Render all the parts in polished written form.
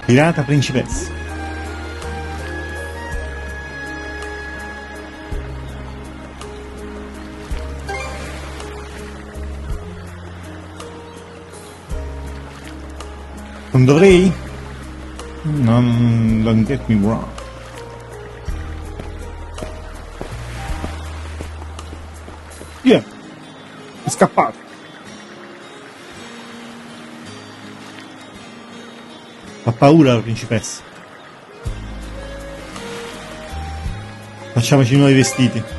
Pirata principessa. Non dovrei? Don't get me wrong. Via! È scappato. Fa paura la principessa. Facciamoci nuovi vestiti.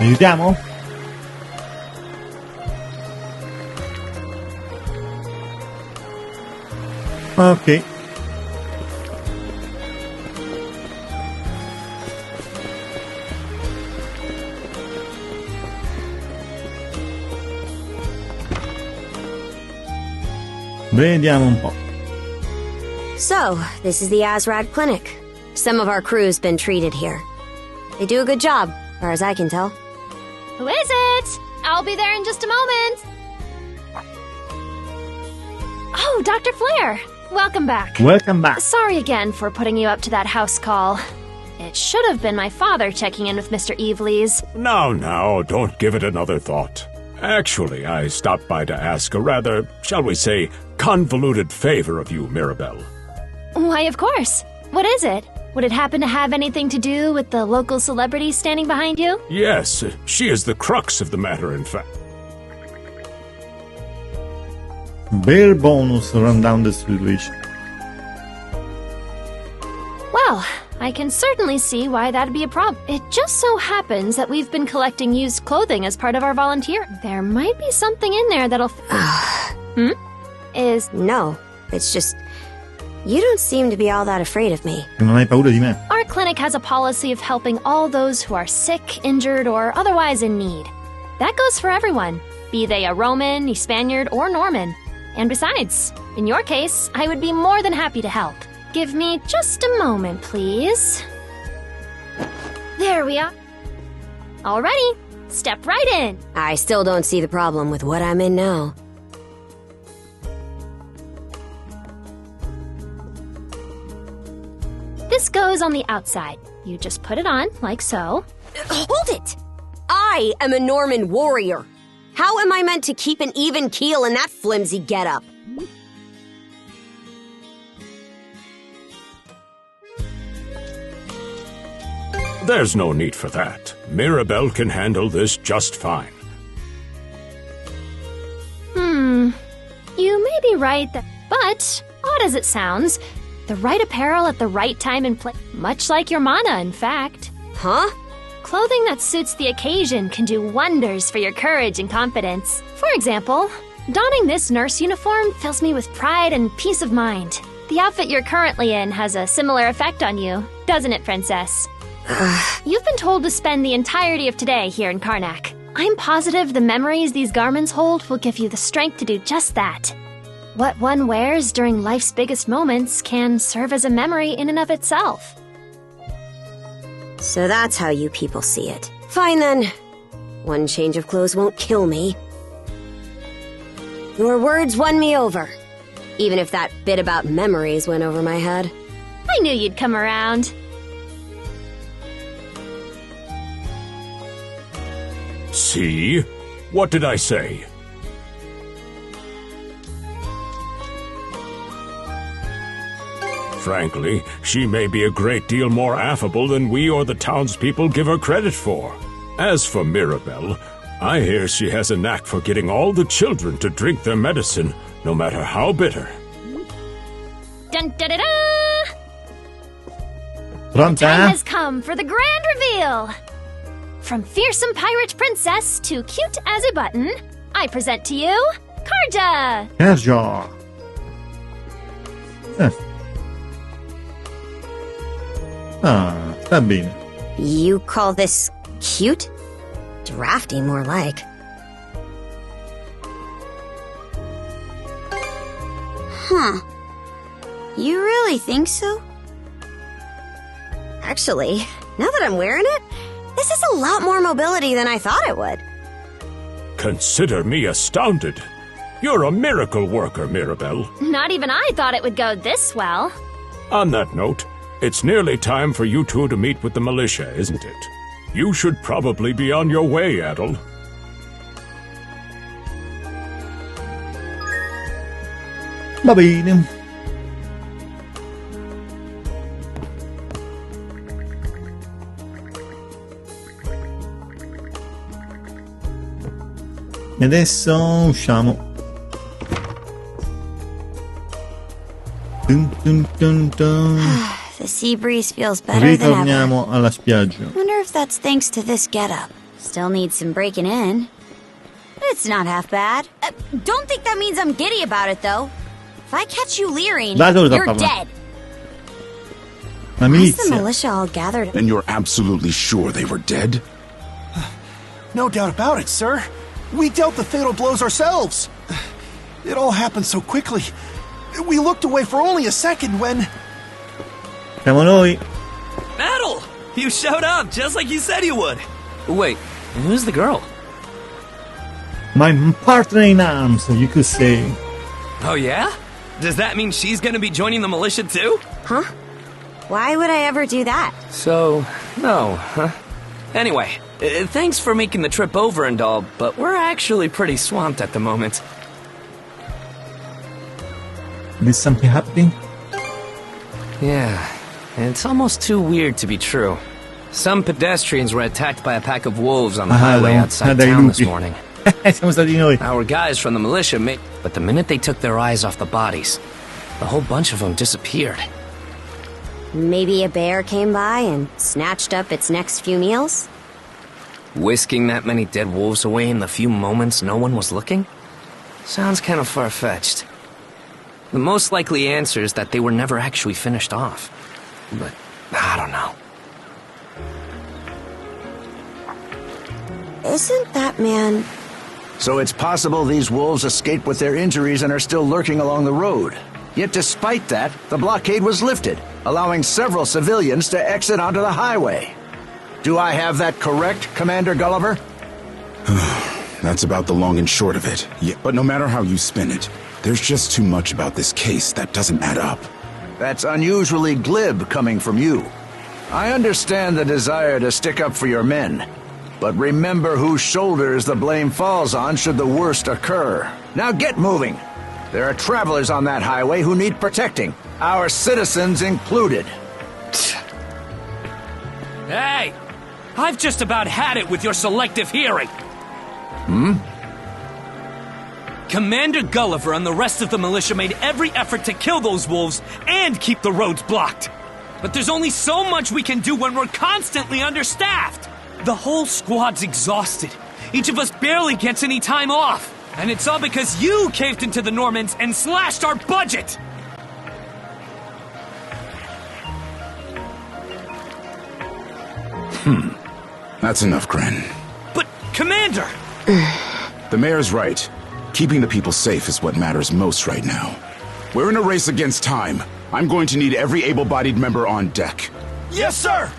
Aiutiamo? Ok. Vediamo un po'. So, this is the Azrad Clinic. Some of our crew's been treated here. They do a good job, as far as I can tell. Who is it? I'll be there in just a moment. Oh, Dr. Flair. Welcome back. Welcome back. Sorry again for putting you up to that house call. It should have been my father checking in with Mr. Evelees. Now, don't give it another thought. Actually, I stopped by to ask a rather, shall we say, convoluted favor of you, Mirabelle. Why, of course. What is it? Would it happen to have anything to do with the local celebrity standing behind you? Yes, she is the crux of the matter, in fact. Bel bonus run down the situation. Well, I can certainly see why that'd be a problem. It just so happens that we've been collecting used clothing as part of our volunteer. There might be something in there that'll... No, it's just... You don't seem to be all that afraid of me. Non hai paura di me? Our clinic has a policy of helping all those who are sick, injured, or otherwise in need. That goes for everyone, be they a Roman, a Spaniard, or Norman. And besides, in your case, I would be more than happy to help. Give me just a moment, please. There we are. Alrighty, step right in. I still don't see the problem with what I'm in now. This goes on the outside. You just put it on, like so. Hold it! I am a Norman warrior. How am I meant to keep an even keel in that flimsy getup? There's no need for that. Mirabelle can handle this just fine. You may be right, but odd as it sounds, the right apparel at the right time and place, much like your mana, in fact. Huh? Clothing that suits the occasion can do wonders for your courage and confidence. For example, donning this nurse uniform fills me with pride and peace of mind. The outfit you're currently in has a similar effect on you, doesn't it, Princess? You've been told to spend the entirety of today here in CARNAC. I'm positive the memories these garments hold will give you the strength to do just that. What one wears during life's biggest moments can serve as a memory in and of itself. So that's how you people see it. Fine then. One change of clothes won't kill me. Your words won me over. Even if that bit about memories went over my head. I knew you'd come around. See? What did I say? Frankly, she may be a great deal more affable than we or the townspeople give her credit for. As for Mirabelle, I hear she has a knack for getting all the children to drink their medicine, no matter how bitter. Dun da da da! Pronta? Time has come for the grand reveal! From fearsome pirate princess to cute as a button, I present to you Karja! Karja! Ah, sta bene. You call this cute? Drafty, more like. Huh. You really think so? Actually, now that I'm wearing it, this is a lot more mobility than I thought it would. Consider me astounded. You're a miracle worker, Mirabelle. Not even I thought it would go this well. On that note, it's nearly time for you two to meet with the militia, isn't it? You should probably be on your way, Adol. Va bene. E adesso usciamo. Dun, dun, dun, dun. The sea breeze feels better than ever. Ritorniamo alla spiaggia. Wonder if that's thanks to this getup. Still needs some breaking in. But it's not half bad. Don't think that means I'm giddy about it, though. If I catch you leering, you're dead. La Why's the milizia. militia all gathered? And you're absolutely sure they were dead? No doubt about it, sir. We dealt the fatal blows ourselves. It all happened so quickly. We looked away for only a second when... Siamo noi. Adol! You showed up just like you said you would. Wait, who's the girl? My partner in arms, you could say. Oh yeah? Does that mean she's gonna be joining the militia too? Huh? Why would I ever do that? So, no, huh? Anyway, thanks for making the trip over and all, but we're actually pretty swamped at the moment. Is something happening? Yeah, it's almost too weird to be true. Some pedestrians were attacked by a pack of wolves on the highway outside town this morning. Siamo stati noi. Our guys from the militia made... But the minute they took their eyes off the bodies, the whole bunch of them disappeared. Maybe a bear came by and snatched up its next few meals? Whisking that many dead wolves away in the few moments no one was looking? Sounds kind of far-fetched. The most likely answer is that they were never actually finished off. But, I don't know. Isn't that man... So it's possible these wolves escaped with their injuries and are still lurking along the road. Yet despite that, the blockade was lifted, allowing several civilians to exit onto the highway. Do I have that correct, Commander Gulliver? That's about the long and short of it. Yeah, but no matter how you spin it, there's just too much about this case that doesn't add up. That's unusually glib coming from you. I understand the desire to stick up for your men, but remember whose shoulders the blame falls on should the worst occur. Now get moving. There are travelers on that highway who need protecting, our citizens included. Hey! I've just about had it with your selective hearing! Commander Gulliver and the rest of the militia made every effort to kill those wolves and keep the roads blocked. But there's only so much we can do when we're constantly understaffed. The whole squad's exhausted. Each of us barely gets any time off. And it's all because you caved into the Normans and slashed our budget! That's enough, Gren. But, Commander! The mayor's right. Keeping the people safe is what matters most right now. We're in a race against time. I'm going to need every able-bodied member on deck. Yes, sir!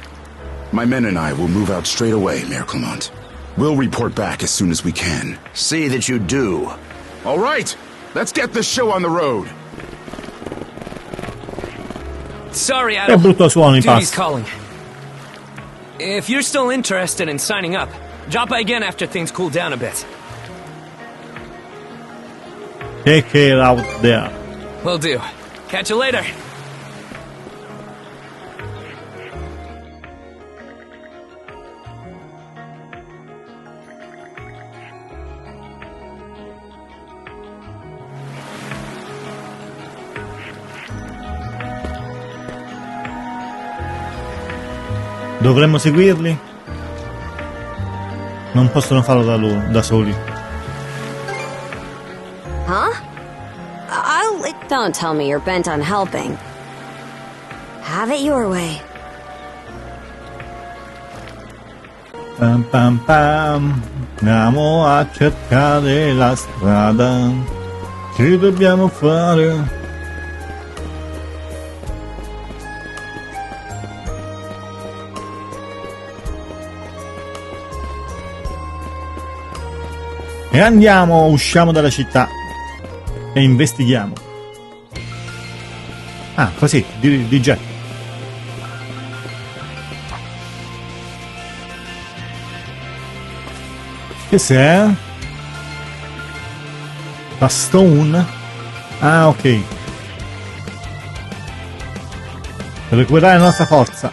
My men and I will move out straight away, Mayor Clement. We'll report back as soon as we can. See that you do. All right, let's get this show on the road. Sorry, Che Adol. brutto suono in Duty's pasto. calling. If you're still interested in signing up, drop by again after things cool down a bit. Take care out there. Will do. Catch you later. Dovremmo seguirli? Non possono farlo da soli. Huh? Don't tell me you're bent on helping. Have it your way. Pam pam pam. Andiamo a cercare la strada. Che dobbiamo fare? E andiamo, usciamo dalla città e investighiamo. Ah, così, di getto. Che c'è? La stone? Ah, ok. Per recuperare la nostra forza.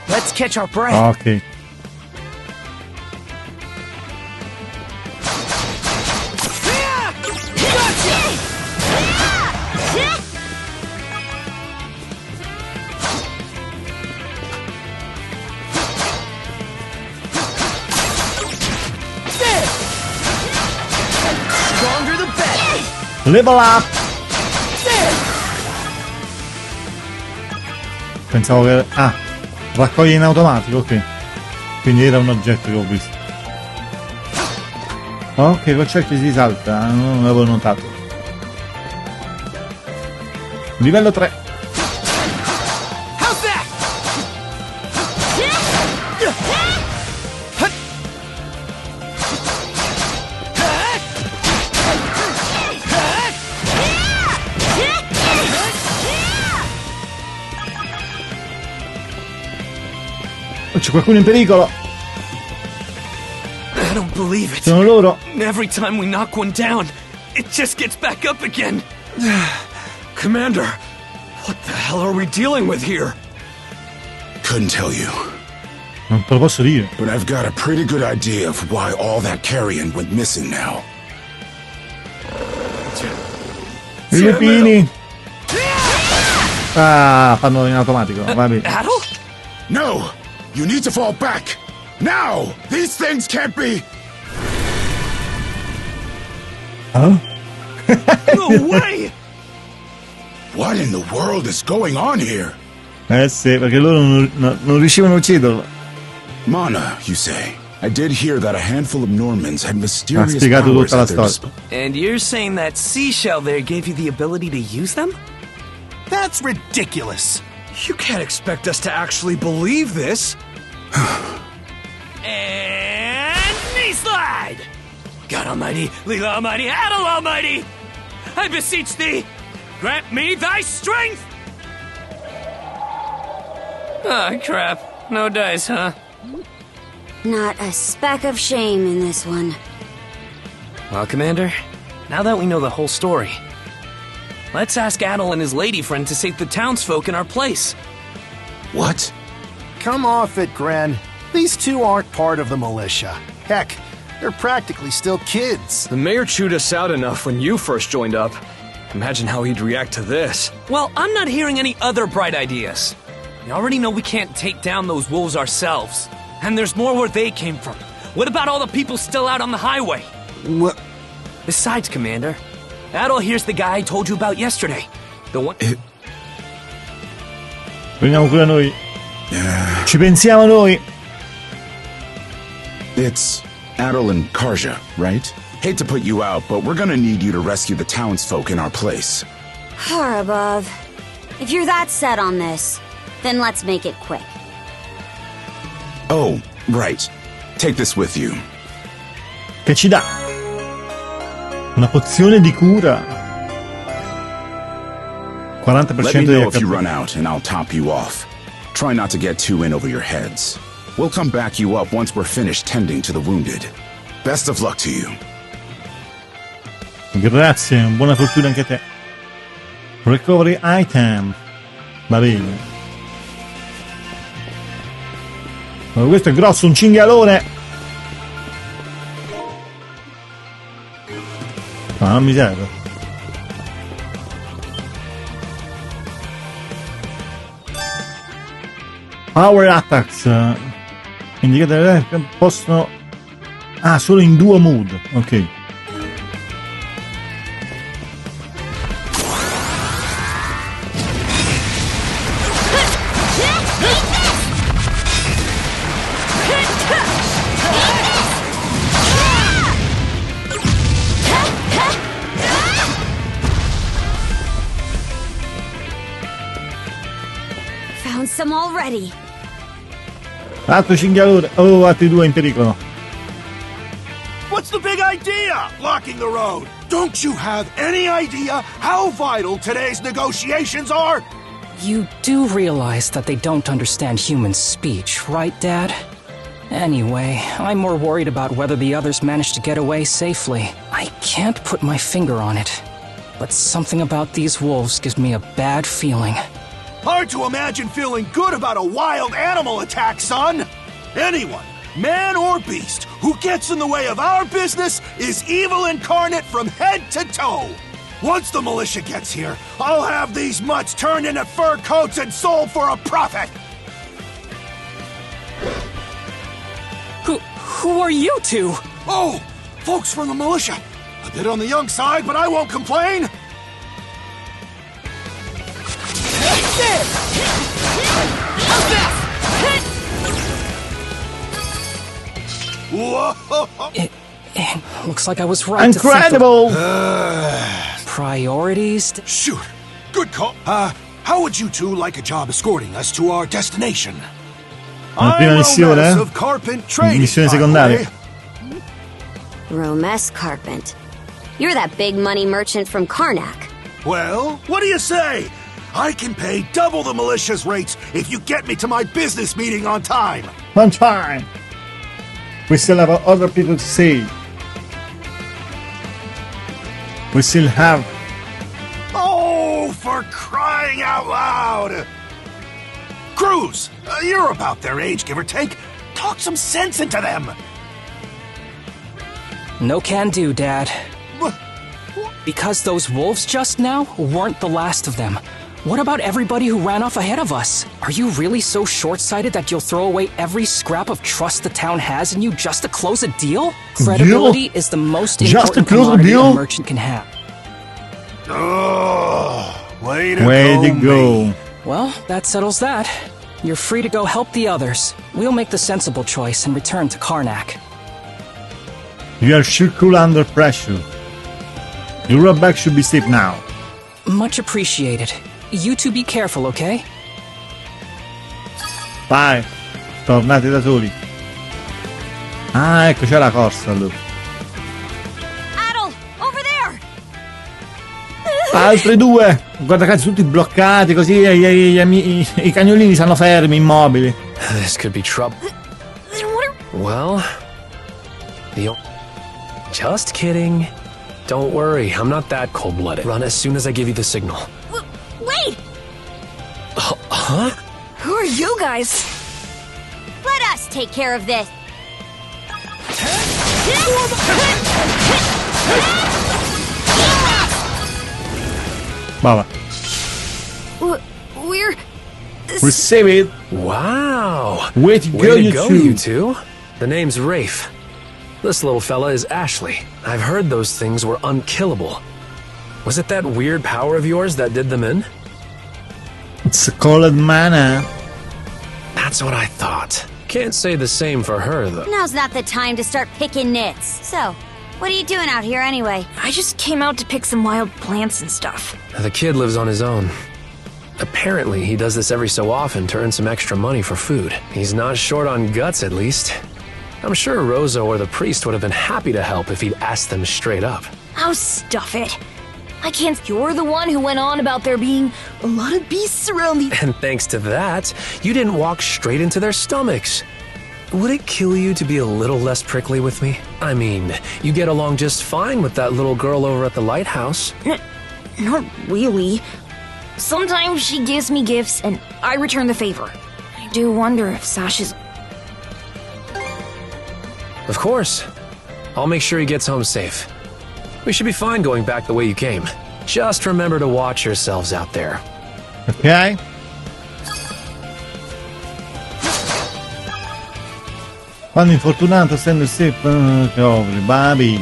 Let's catch our breath. Ok. Level up! Pensavo che... Ah, raccoglie in automatico, ok. Quindi era un oggetto che ho visto. Ok, col cerchio si salta, non l'avevo notato. Livello 3. C'è qualcuno in pericolo. I don't believe it. Sono loro. Every time we knock one down, it just gets back up again. Commander, what the hell are we dealing with here? Couldn't tell you. Non te lo posso dire. But I've got a pretty good idea of why all that carrion went missing now. I lupini. Ah, fanno in automatico. Va bene. Adol? No! You need to fall back! Now! These things can't be... Huh? No way! What in the world is going on here? Sì, perché loro non riuscivano a ucciderlo. Mana, you say? I did hear that a handful of Normans had mysterious spiegato powers tutta la at their storia. And you're saying that seashell there gave you the ability to use them? That's ridiculous. You can't expect us to actually believe this. And knee slide! God Almighty, Leela Almighty, Adol Almighty! I beseech thee, grant me thy strength! Ah, crap. No dice, huh? Not a speck of shame in this one. Well, Commander, now that we know the whole story, let's ask Adol and his lady friend to save the townsfolk in our place. What? Come off it, Gren. These two aren't part of the militia. Heck, they're practically still kids. The mayor chewed us out enough when you first joined up. Imagine how he'd react to this. Well, I'm not hearing any other bright ideas. We already know we can't take down those wolves ourselves. And there's more where they came from. What about all the people still out on the highway? What? Besides, Commander, Adol here's the guy I told you about yesterday. The one... Prendiamo pure noi. Ci pensiamo noi. It's Adol and Karja, right? Hate to put you out, but we're gonna need you to rescue the townsfolk in our place. Far above. If you're that set on this, then let's make it quick. Oh, right. Take this with you. Che ci dà? Una pozione di cura. 40% Let me di know if you HP. run out and I'll top you off. Try not to get too in over your heads. We'll come back you up once we're finished tending to the wounded. Best of luck to you. Grazie, buona fortuna anche a te. Recovery item. Va bene. Ma questo è grosso, un cinghialone. No, non mi serve. Power attacks. Indicate possono... Ah, solo in duo mood. Ok. Found some already. Altro cinghialone. Oh, altri due in pericolo. What's the big idea? Blocking the road. Don't you have any idea how vital today's negotiations are? You do realize that they don't understand human speech, right, Dad? Anyway, I'm more worried about whether the others managed to get away safely. I can't put my finger on it, but something about these wolves gives me a bad feeling. Hard to imagine feeling good about a wild animal attack, son! Anyone, man or beast, who gets in the way of our business is evil incarnate from head to toe! Once the militia gets here, I'll have these mutts turned into fur coats and sold for a profit! Who are you two? Oh, folks from the militia. A bit on the young side, but I won't complain! It looks like I was right. Incredible! Priorities? Shoot, good call. How would you two like a job escorting us to our destination? Missione, of Carpent Trading, missione secondaria. Romes Carpent. You're that big money merchant from CARNAC. Well, what do you say? I can pay double the militia's rates if you get me to my business meeting on time. On time. We still have other people to see. We still have... Oh, for crying out loud! Cruz, you're about their age, give or take. Talk some sense into them. No can do, Dad. Because those wolves just now weren't the last of them. What about everybody who ran off ahead of us? Are you really so short-sighted that you'll throw away every scrap of trust the town has in you just to close a deal? Credibility is the most important commodity a merchant can have. Way to go. Well, that settles that. You're free to go help the others. We'll make the sensible choice and return to CARNAC. You are sure cool under pressure. Your rub back should be safe now. Much appreciated. You two be careful, okay? Vai, tornate da soli. Ah, ecco, c'è la corsa allora. Adol, over there! Altri due! Guarda cazzo, tutti bloccati, così i cagnolini stanno fermi, immobili. This could be trouble. Well... Just kidding. Don't worry, I'm not that cold-blooded. Run as soon as I give you the signal. Wait! Huh? Who are you guys? Let us take care of this. Baba. We're... Receive it. Wow. Way to go, you two. The name's Rafe. This little fella is Ashley. I've heard those things were unkillable. Was it that weird power of yours that did them in? It's called mana. That's what I thought. Can't say the same for her, though. Now's not the time to start picking nits. So, what are you doing out here anyway? I just came out to pick some wild plants and stuff. The kid lives on his own. Apparently, he does this every so often to earn some extra money for food. He's not short on guts, at least. I'm sure Rosa or the priest would have been happy to help if he'd asked them straight up. Oh, stuff it. I can't. You're the one who went on about there being a lot of beasts around the... And thanks to that, you didn't walk straight into their stomachs. Would it kill you to be a little less prickly with me? I mean, you get along just fine with that little girl over at the lighthouse. Not really. Sometimes she gives me gifts, and I return the favor. I do wonder if Sasha's... Of course. I'll make sure he gets home safe. We should be fine going back the way you came. Just remember to watch yourselves out there. Okay. Quando infortunato stende se covri, babi.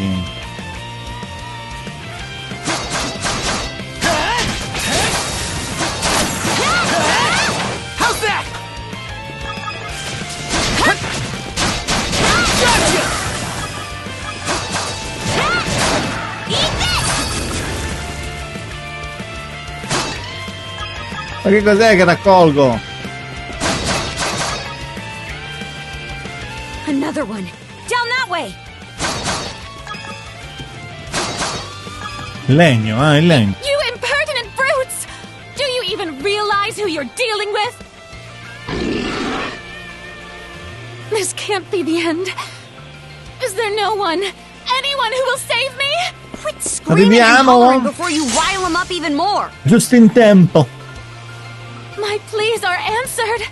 Ma che cos'è che raccolgo? Another one. Down that way. Legno, il legno. You impertinent brutes! Do you even realize who you're dealing with? This can't be the end. Is there no one, anyone who will save me? Quit screaming and hollering before you rile them up even more. Giusto in tempo. My pleas are answered.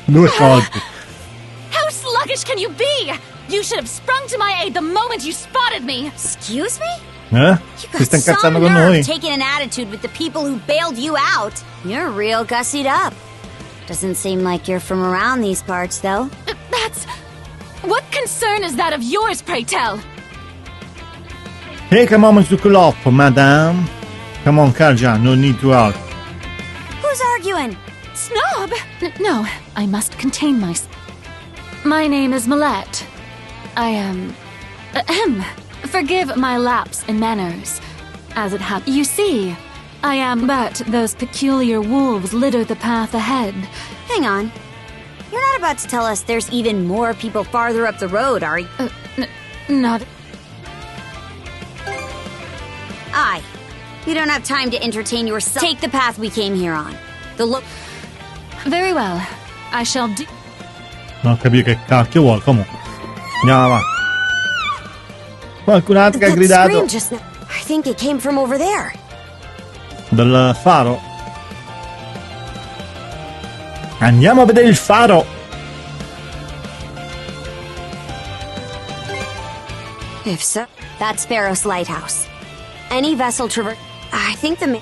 Due colpi. How sluggish can you be? You should have sprung to my aid the moment you spotted me. Excuse me? Si sta incazzando con noi. Taking an attitude with the people who bailed you out. You're real gussied up. Doesn't seem like you're from around these parts, though. That's... What concern is that of yours, pray tell? Take a moment to cool off, madame. Come on, Karja, no need to argue. Who's arguing? Snob! No, I must contain myself. My name is Millet. I am... Forgive my lapse in manners. As it happens, you see, I am... But those peculiar wolves litter the path ahead. Hang on. You're not about to tell us there's even more people farther up the road, are you? Not... Aye. You don't have time to entertain yourself. Take the path we came here on. Very well. I shall do... Non capisco che cacchio vuole, comunque. Andiamo avanti. Qualcun altro che ha gridato. I think it came from over there. Dal faro. Andiamo a vedere il faro. If so, that's Pharos Lighthouse. Any vessel I think the...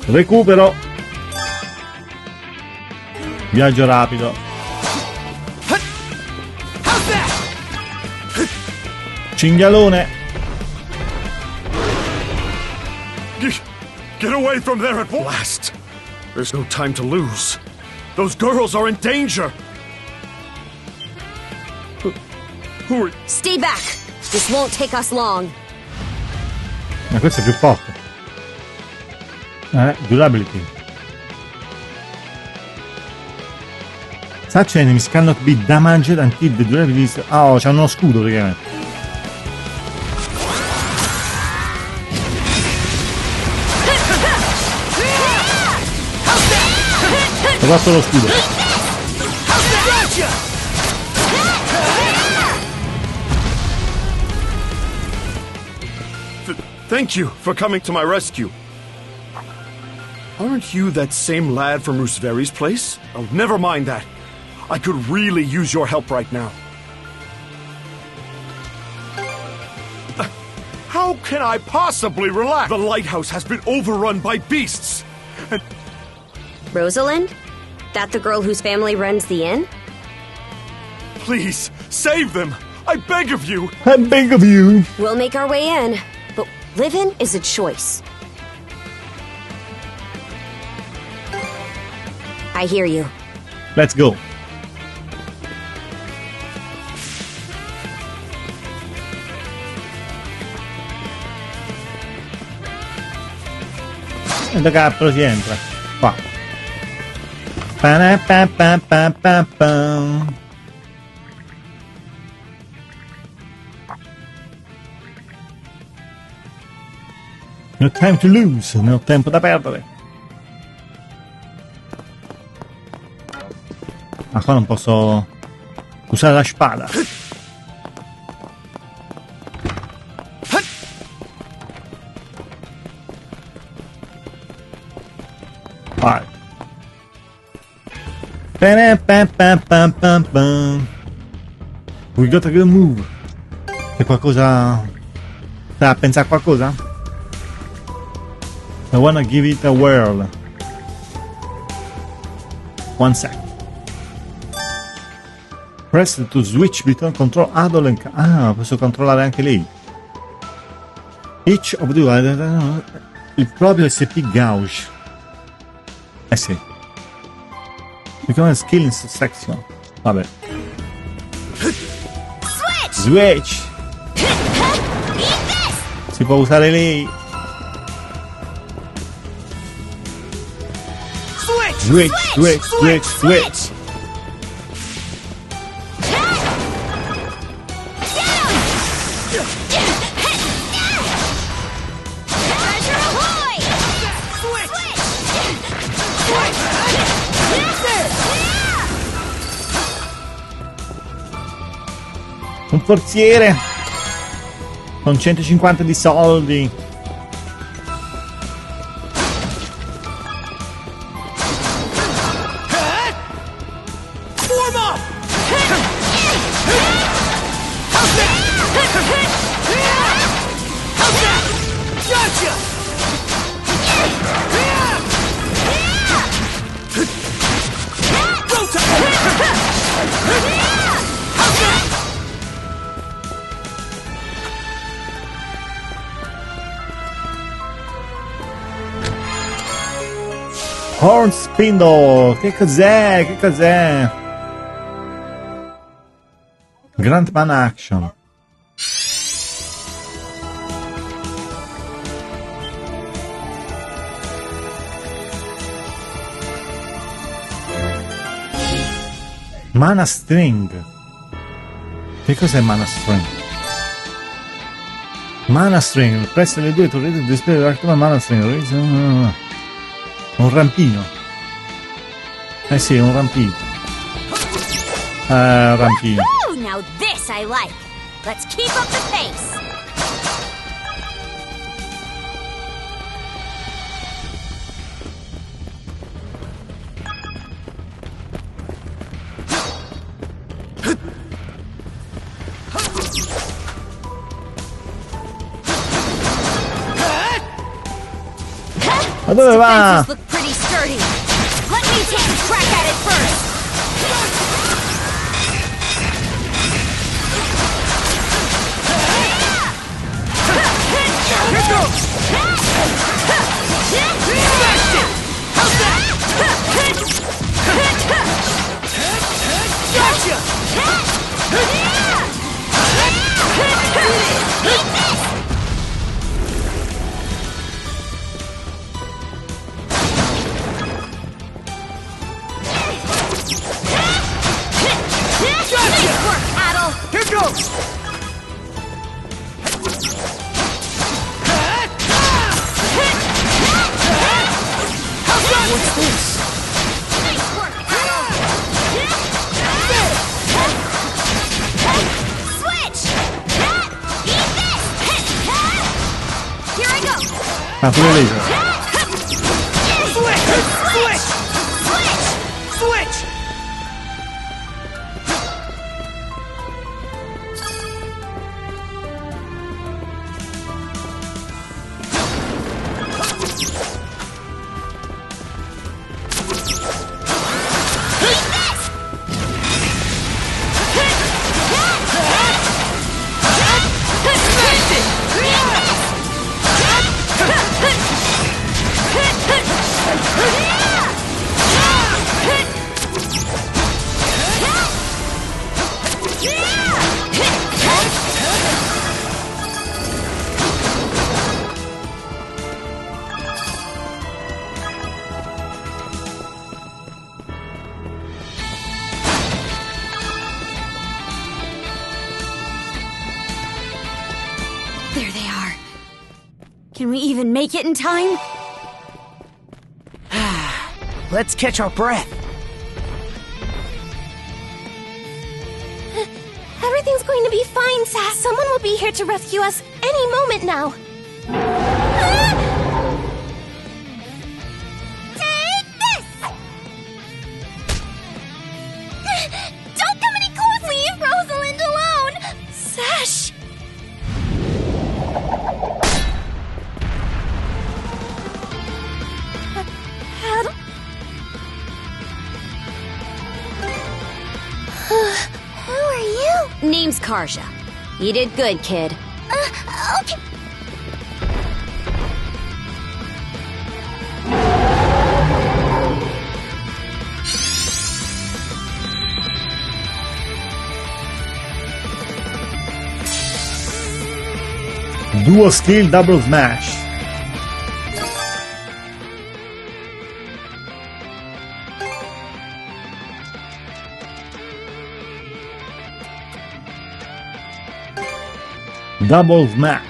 Recupero. Viaggio rapido. Cinghialone. Get away from there at last. There's no time to lose. Those girls are in danger. Who are... Stay back. This won't take us long. Ma questo è più forte. Durability. Such enemies cannot be damaged until the durability is... Oh, c'ha uno scudo praticamente. Ho fatto lo scudo. Thank you for coming to my rescue. Aren't you that same lad from Rooseveri's place? Oh, never mind that. I could really use your help right now. How can I possibly relax? The lighthouse has been overrun by beasts. And... Rosalind? That the girl whose family runs the inn? Please, save them! I beg of you! I beg of you! We'll make our way in, but living is a choice. I hear you. Let's go. E da cappero si entra. Qua. Pa-na-pa-pa-pa-pa-pam. No time to lose, non ho tempo da perdere. Ma qua non posso usare la spada. Vai. We got a good move. C'è qualcosa? Sta a pensare a qualcosa? I wanna give it a whirl. 1 second. Press to switch between control Adol and... Ah, posso controllare anche lei. Each of the... Il proprio SP gauge. Eh sì. Become a skill in section. Vabbè. Switch! Si può usare lei. Switch, switch, switch, switch. Un forziere con 150 di soldi. Horn Spindle, che cos'è? Che cos'è? Grandman Action. Mana String. Che cos'è Mana String? Mana String, pressa le due torrette di display dell'arco Mana String. Un rampino. Eh sì, un rampino. Un rampino. Now this I like. Let's keep up the pace. Ma dove va? Look pretty sturdy. Let me take a crack at it first. Here goes. Smashed it. How's that? Gotcha. Nice work, Adol. Here goes. What's this? Nice work, Adol. Switch. Eat this. Here I go. Ah, pure lei. Switch. Switch. Switch. Switch. There they are. Can we even make it in time? Let's catch our breath. Everything's going to be fine, Sass. Someone will be here to rescue us any moment now. Take this! Don't come any close! Leave Rosalind alone! Sash! Who are you? Name's Karja. You did good, kid. Okay. Duo skill double smash. Double smash.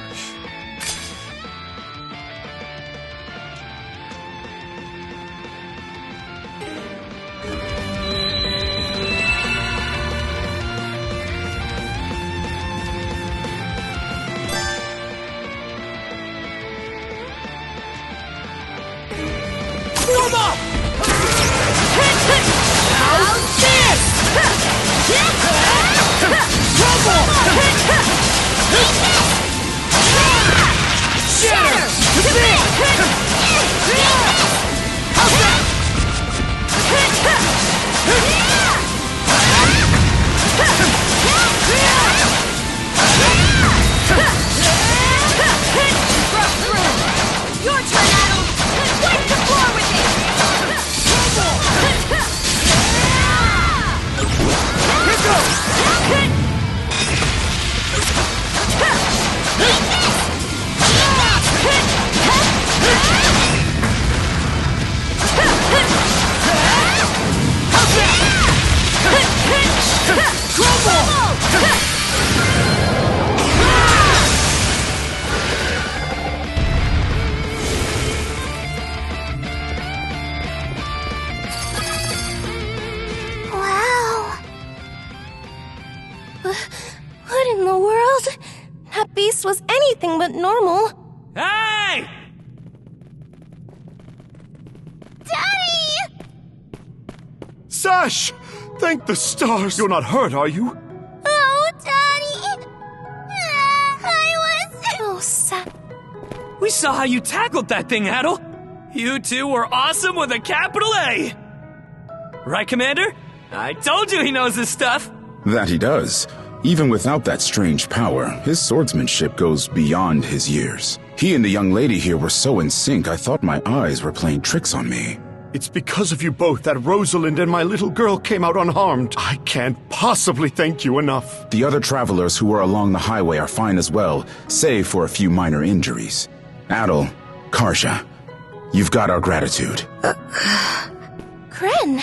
Your turn, Adol! Wipe the floor with it! Here goes! Wow. What in the world? That beast was anything but normal. Hey! Daddy! Sash! Thank the stars! You're not hurt, are you? Oh, Daddy! I was... Oh, Sash. We saw how you tackled that thing, Adol. You two were awesome with a capital A. Right, Commander? I told you he knows his stuff. That he does. Even without that strange power, his swordsmanship goes beyond his years. He and the young lady here were so in sync, I thought my eyes were playing tricks on me. It's because of you both that Rosalind and my little girl came out unharmed. I can't possibly thank you enough. The other travelers who were along the highway are fine as well, save for a few minor injuries. Adol, Karja, you've got our gratitude. Kren.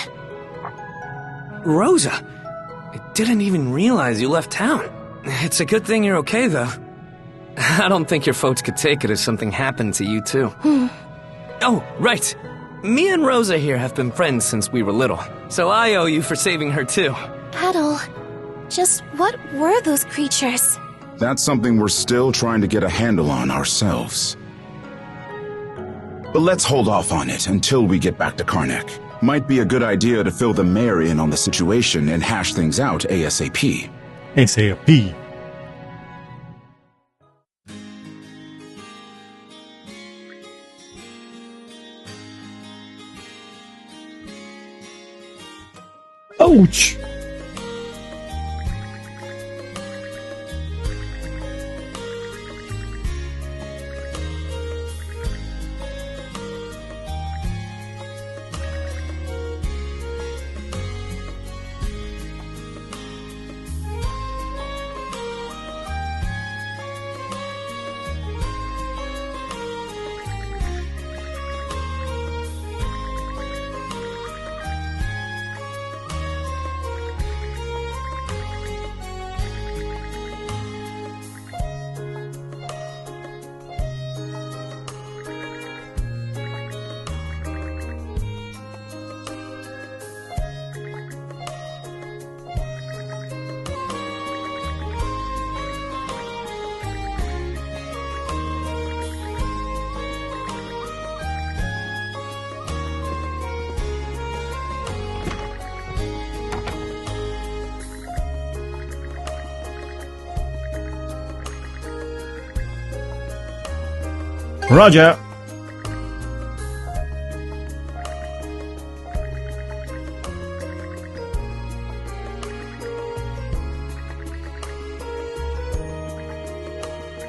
Rosa, I didn't even realize you left town. It's a good thing you're okay, though. I don't think your folks could take it if something happened to you, too. Oh, right. Me and Rosa here have been friends since we were little, so I owe you for saving her, too. Adol, just what were those creatures? That's something we're still trying to get a handle on ourselves. But let's hold off on it until we get back to CARNAC. Might be a good idea to fill the mayor in on the situation and hash things out ASAP. ASAP. Ouch! Roger.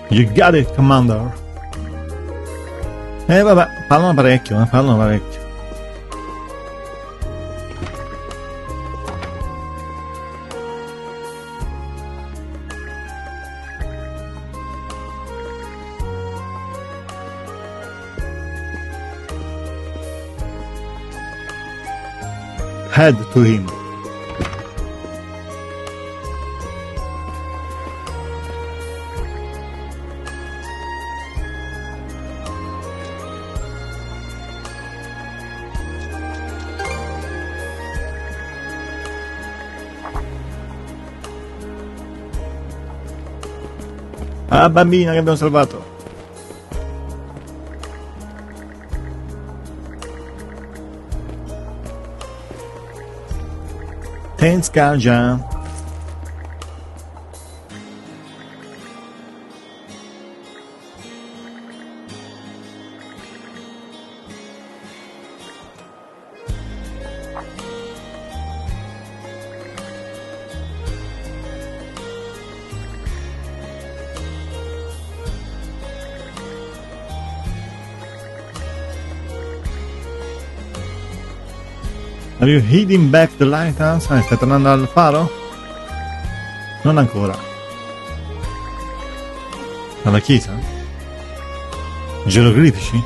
You got it, Commander. Vabbè, parlano parecchio, parlano parecchio. Head to him. Ah, bambina che abbiamo salvato. Thanks, Karja. Are you heading back the lighthouse? Stai tornando al faro? Non ancora. Alla chiesa? Geroglifici?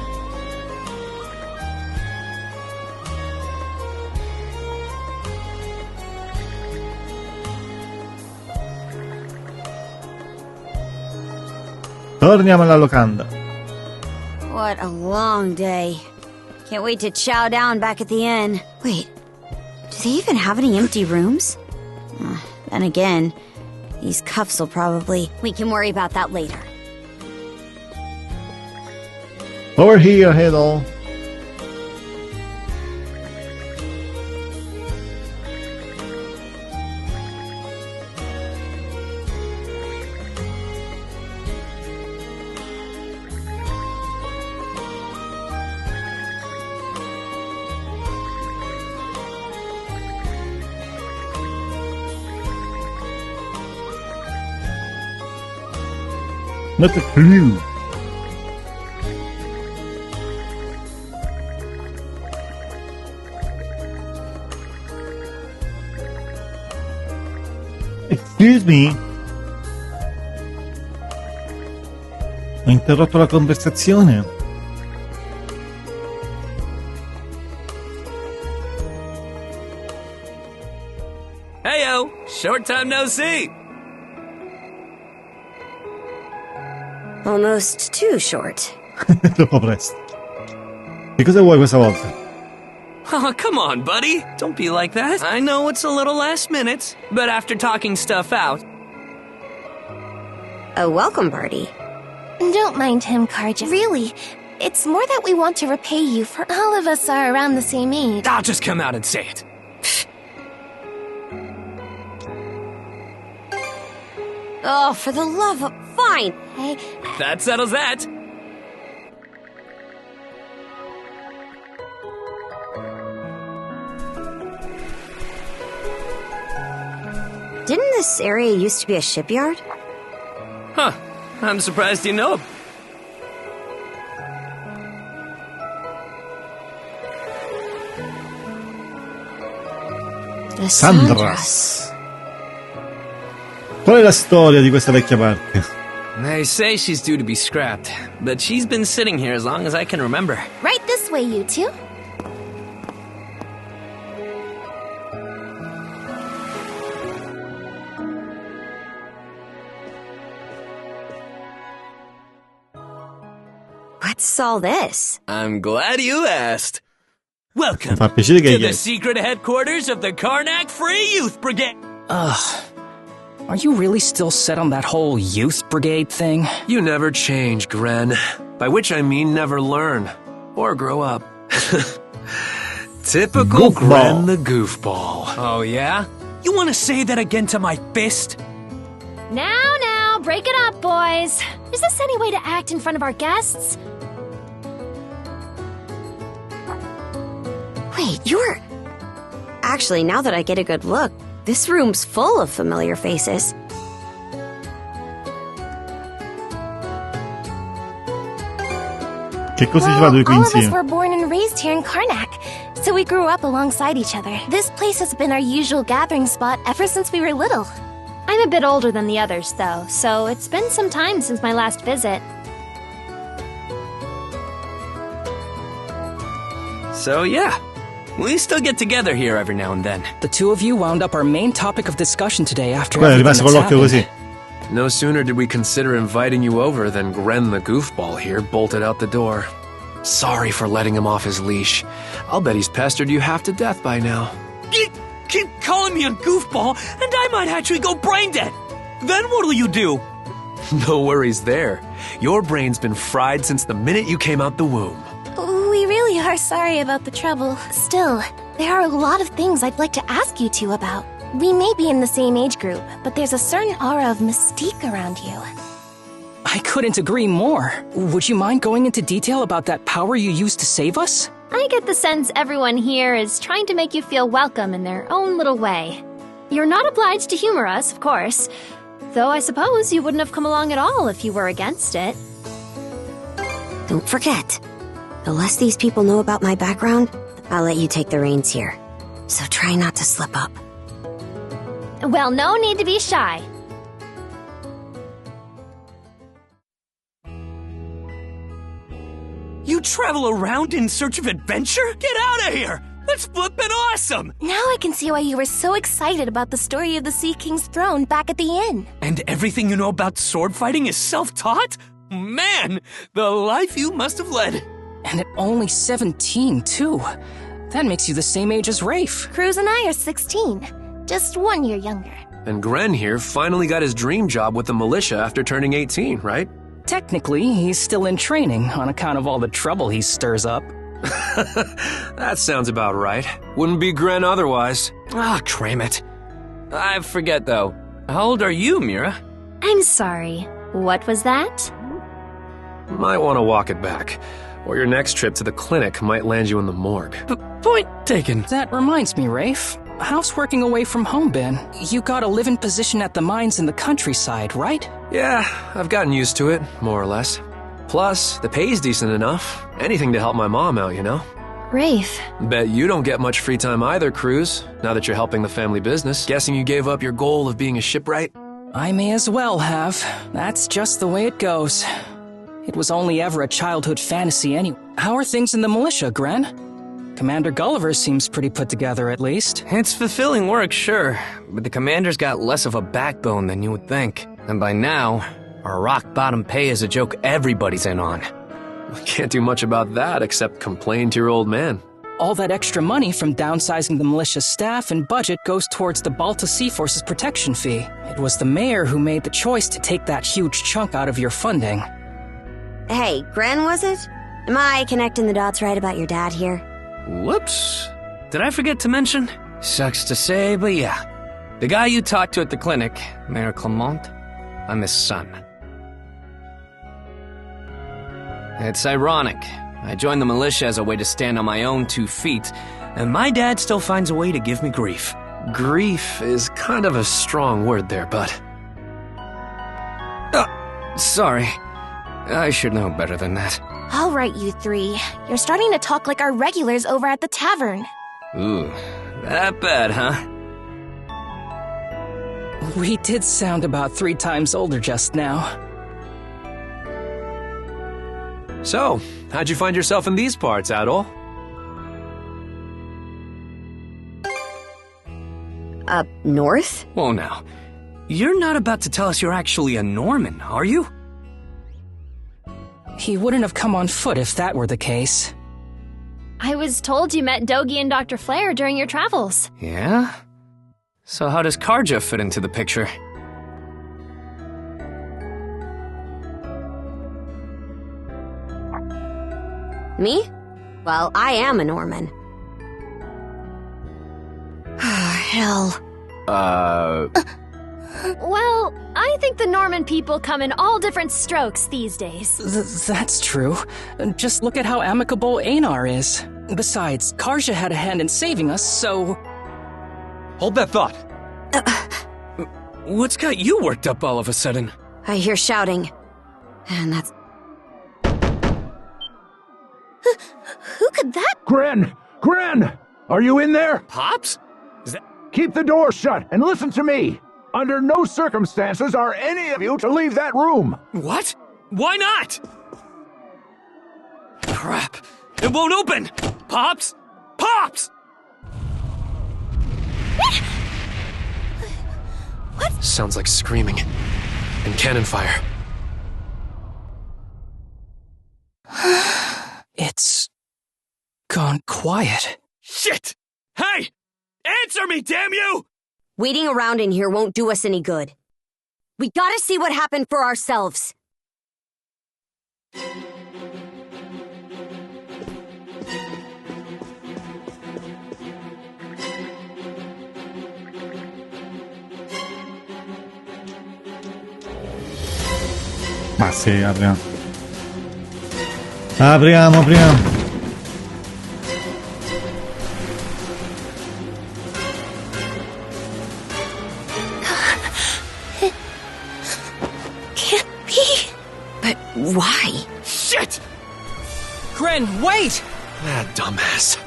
Torniamo alla locanda. What a long day. Can't wait to chow down back at the inn. Wait. Do they even have any empty rooms? Then again, these cuffs will probably... We can worry about that later. Over here, Adol. Not a clue. Excuse me. Ho interrotto la conversazione. Heyo, short time no see. Almost too short. Troppo presto. E cosa vuoi questa volta? Oh, come on, buddy. Don't be like that. I know it's a little last minute, but after talking stuff out... A welcome party. Don't mind him, Karja. Really, it's more that we want to repay you for all of us are around the same age. I'll just come out and say it. Oh, for the love of... Fine. Hey. That settles that. Didn't this area used to be a shipyard? Huh. I'm surprised you know. The Sandras. Qual è la storia di questa vecchia barca? They say she's due to be scrapped, but she's been sitting here as long as I can remember. Right this way, you two. What's all this? I'm glad you asked. Welcome Fa piacere che to the secret headquarters of the CARNAC Free Youth Brigade. Ugh. Are you really still set on that whole youth brigade thing? You never change, Gren. By which I mean never learn. Or grow up. Typical Gren the goofball. Oh, yeah? You want to say that again to my fist? Now, break it up, boys. Is this any way to act in front of our guests? Wait, you're... Actually, now that I get a good look, this room's full of familiar faces. Che cosa ci vado qui all of us insieme? were born and raised here in Karnak, so we grew up alongside each other. This place has been our usual gathering spot ever since we were little. I'm a bit older than the others, though, so it's been some time since my last visit. So yeah, we still get together here every now and then. The two of you wound up our main topic of discussion today after Guarda, è everything rimasto that's con l'occhio happened. così. No sooner did we consider inviting you over than Gren the goofball here bolted out the door. Sorry for letting him off his leash. I'll bet he's pestered you half to death by now. Keep calling me a goofball, and I might actually go brain dead. Then what'll you do? No worries there. Your brain's been fried since the minute you came out the womb. We really are sorry about the trouble. Still, there are a lot of things I'd like to ask you two about. We may be in the same age group, but there's a certain aura of mystique around you. I couldn't agree more. Would you mind going into detail about that power you used to save us? I get the sense everyone here is trying to make you feel welcome in their own little way. You're not obliged to humor us, of course, though I suppose you wouldn't have come along at all if you were against it. Don't forget, the less these people know about my background, I'll let you take the reins here. So try not to slip up. Well, no need to be shy. You travel around in search of adventure? Get out of here! That's flippin' awesome! Now I can see why you were so excited about the story of the Sea King's throne back at the inn. And everything you know about sword fighting is self-taught? Man, the life you must have led. And at only 17, too. That makes you the same age as Rafe. Cruz and I are 16, just 1 year younger. And Gren here finally got his dream job with the militia after turning 18, right? Technically, he's still in training on account of all the trouble he stirs up. That sounds about right. Wouldn't be Gren otherwise. Ah, cram it. I forget, though. How old are you, Mira? I'm sorry. What was that? Might want to walk it back, or your next trip to the clinic might land you in the morgue. Point taken. That reminds me, Rafe. How's working away from home been? You got a live-in position at the mines in the countryside, right? Yeah, I've gotten used to it, more or less. Plus, the pay's decent enough. Anything to help my mom out, you know? Rafe. Bet you don't get much free time either, Cruz, now that you're helping the family business. Guessing you gave up your goal of being a shipwright? I may as well have. That's just the way it goes. It was only ever a childhood fantasy anyway. How are things in the militia, Gren? Commander Gulliver seems pretty put together, at least. It's fulfilling work, sure, but the commander's got less of a backbone than you would think. And by now, our rock-bottom pay is a joke everybody's in on. Can't do much about that except complain to your old man. All that extra money from downsizing the militia staff and budget goes towards the Balta Sea Force's protection fee. It was the mayor who made the choice to take that huge chunk out of your funding. Hey, Gren, was it? Am I connecting the dots right about your dad here? Whoops. Did I forget to mention? Sucks to say, but yeah. The guy you talked to at the clinic, Mayor Clement, I'm his son. It's ironic. I joined the militia as a way to stand on my own 2 feet, and my dad still finds a way to give me grief. Grief is kind of a strong word there, bud. Sorry. I should know better than that. All right, you three. You're starting to talk like our regulars over at the tavern. Ooh, that bad, huh? We did sound about 3 times older just now. So, how'd you find yourself in these parts, Adol? Up north? Whoa now. You're not about to tell us you're actually a Norman, are you? He wouldn't have come on foot if that were the case. I was told you met Dogi and Dr. Flair during your travels. Yeah? So how does Karja fit into the picture? Me? Well, I am a Norman. Hell. Well, I think the Norman people come in all different strokes these days. That's true. Just look at how amicable Einar is. Besides, Karja had a hand in saving us, so... Hold that thought. What's got you worked up all of a sudden? I hear shouting. And that's... Who could that... Gren! Gren! Are you in there? Pops? Is that... Keep the door shut and listen to me! Under no circumstances are any of you to leave that room! What? Why not? Crap. It won't open! Pops! Pops! What? Sounds like screaming. And cannon fire. It's... gone quiet. Shit! Hey! Answer me, damn you! Waiting around in here won't do us any good. We gotta see what happened for ourselves. Ma sì, apriamo. Apriamo. Can't be. But why? Shit! Gren, wait! Ah, dumbass.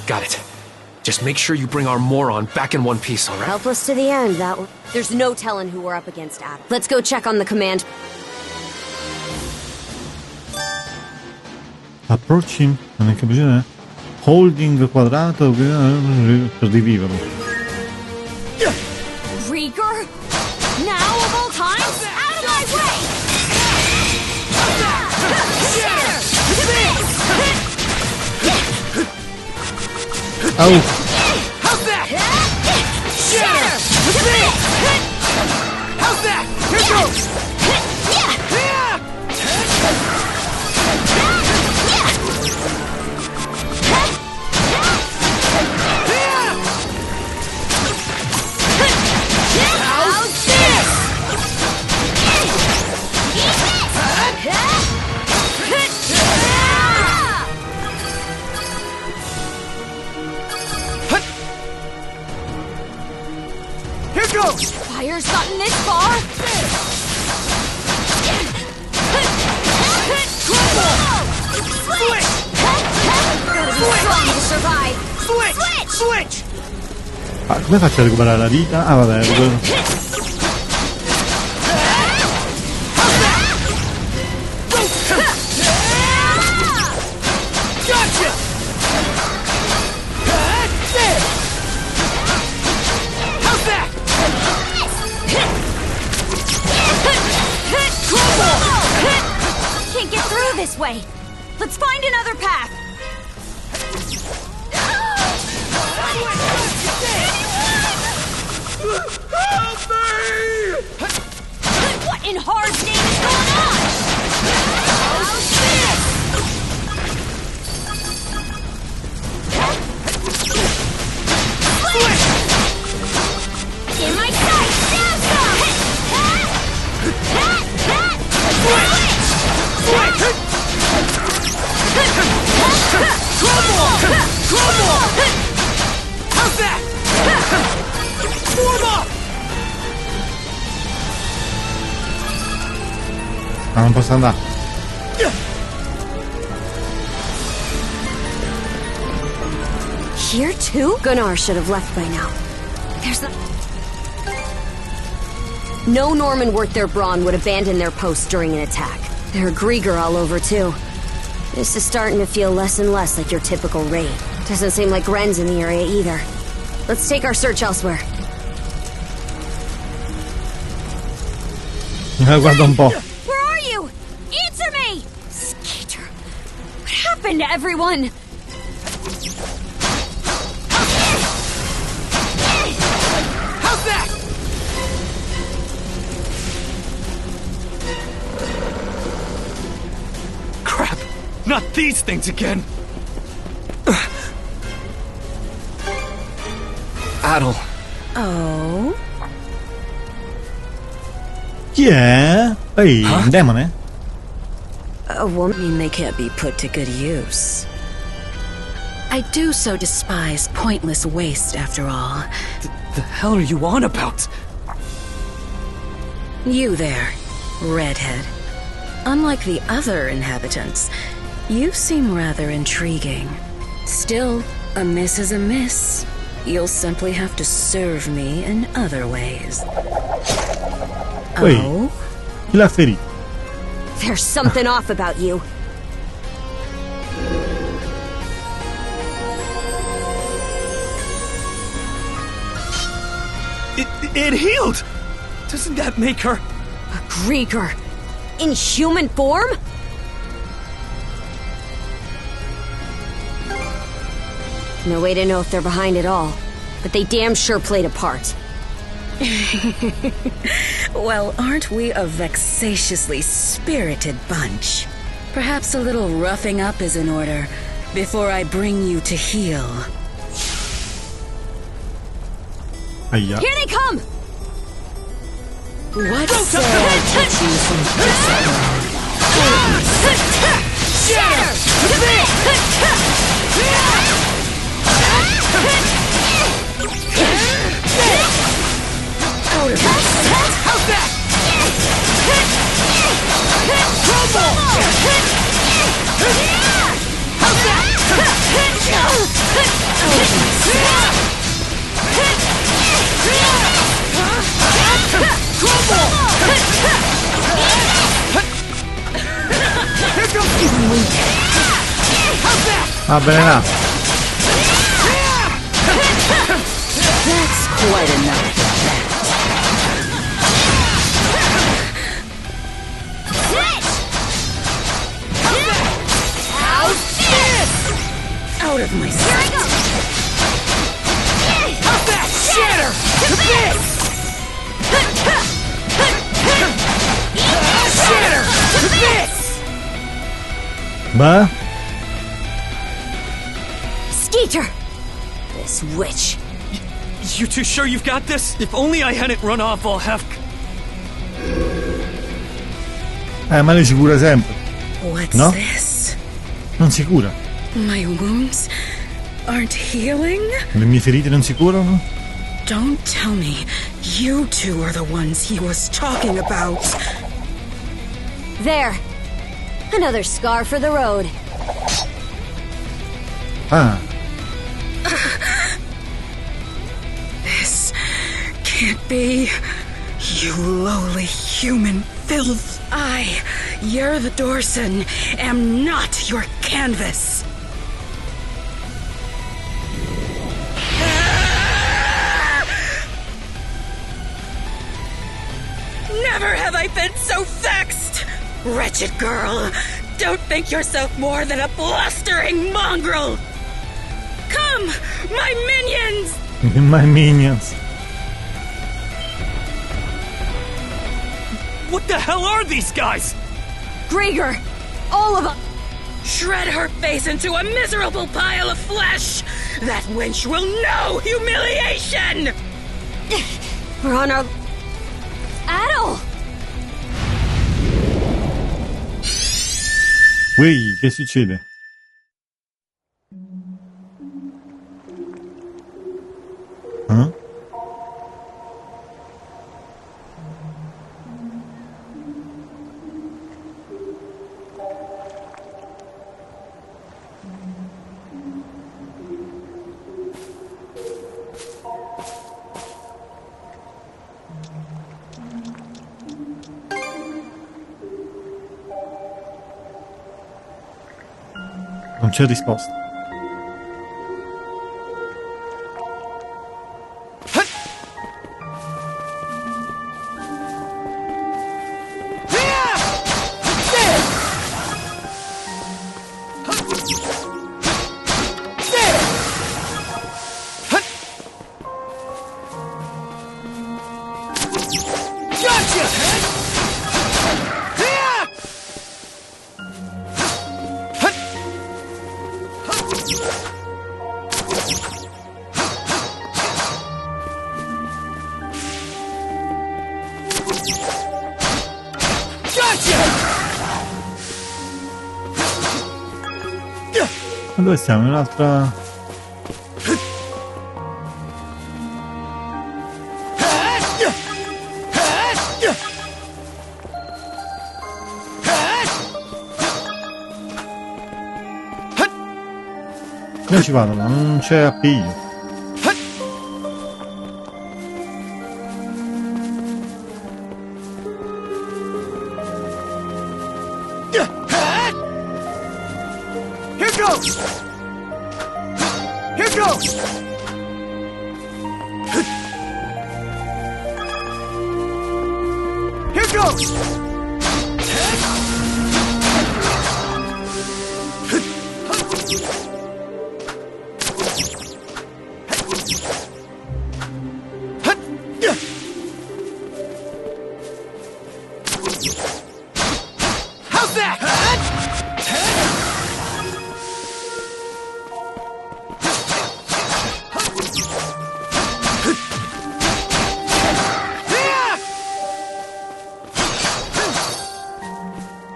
Got it. Just make sure you bring our moron back in one piece, alright? Helpless to the end, that one. There's no telling who we're up against, Adol. Let's go check on the command. Approach him nella capacità holding quadrato per riviverlo. Griegr? Now of all times? Out of my way! Oh! How's that? Shatter! How's that? Here goes! Fire's gotten this far? Switch! Gotta be strong to survive. Switch! Ah, come faccio a recuperare la vita? Ah, vabbè, Gotcha! How's that? Can't get through this way. Let's find another path. Help me! What in Hard's name is going on? In my sight! Crumble! How's that? Form up! Ah, non posso andare. Here too? Gunnar should have left by now. There's the... No Norman worth their brawn would abandon their post during an attack. There are Griegr all over too. This is starting to feel less and less like your typical raid. Doesn't seem like Ren's in the area either. Let's take our search elsewhere. Guarda un po'. Where are you? Answer me! Skater. What happened to everyone? How's that? Crap! Not these things again! Adol. Oh? Chi è? Ehi, un demone? A woman they can't be put to good use. I do so despise pointless waste, after all. The hell are you on about? You there, redhead. Unlike the other inhabitants, you seem rather intriguing. Still, a miss is a miss. You'll simply have to serve me in other ways. Wait, Oh? chi l'ha ferito? There's something off about you. It healed! Doesn't that make her... A Griegr. In human form? No way to know if they're behind it all, but they damn sure played a part. Well, aren't we a vexatiously spirited bunch? Perhaps a little roughing up is in order, before I bring you to heel. Aia. Here they come! What say I teach you from this world? Out of How's that? Crumble! How's that? Crumble! Here comes even weak. How's that? Va bene là. That's quite enough. Out of my sight. Here I go. How's that? Shatter! To bits! Shatter! To bits! Beh? Skeeter! This witch. You too sure you've got this? If only I hadn't run off all half... Ma lei si cura sempre. What's No? this? Non si cura. My wounds aren't healing? Le mie ferite non si curano? Don't tell me you two are the ones he was talking about. There. Another scar for the road. Ah. This can't be. You lowly human filth. I, Yer the Dorson, am not your canvas. Never have I been so vexed! Wretched girl, don't think yourself more than a blustering mongrel! Come, my minions! My minions. What the hell are these guys? Griegr! All of them! Shred her face into a miserable pile of flesh! That wench will know humiliation! We're on our... Adol! Ui, che succede? Huh? Non c'è risposta. Ma dove siamo? In un'altra... Io ci vado, ma non c'è appiglio.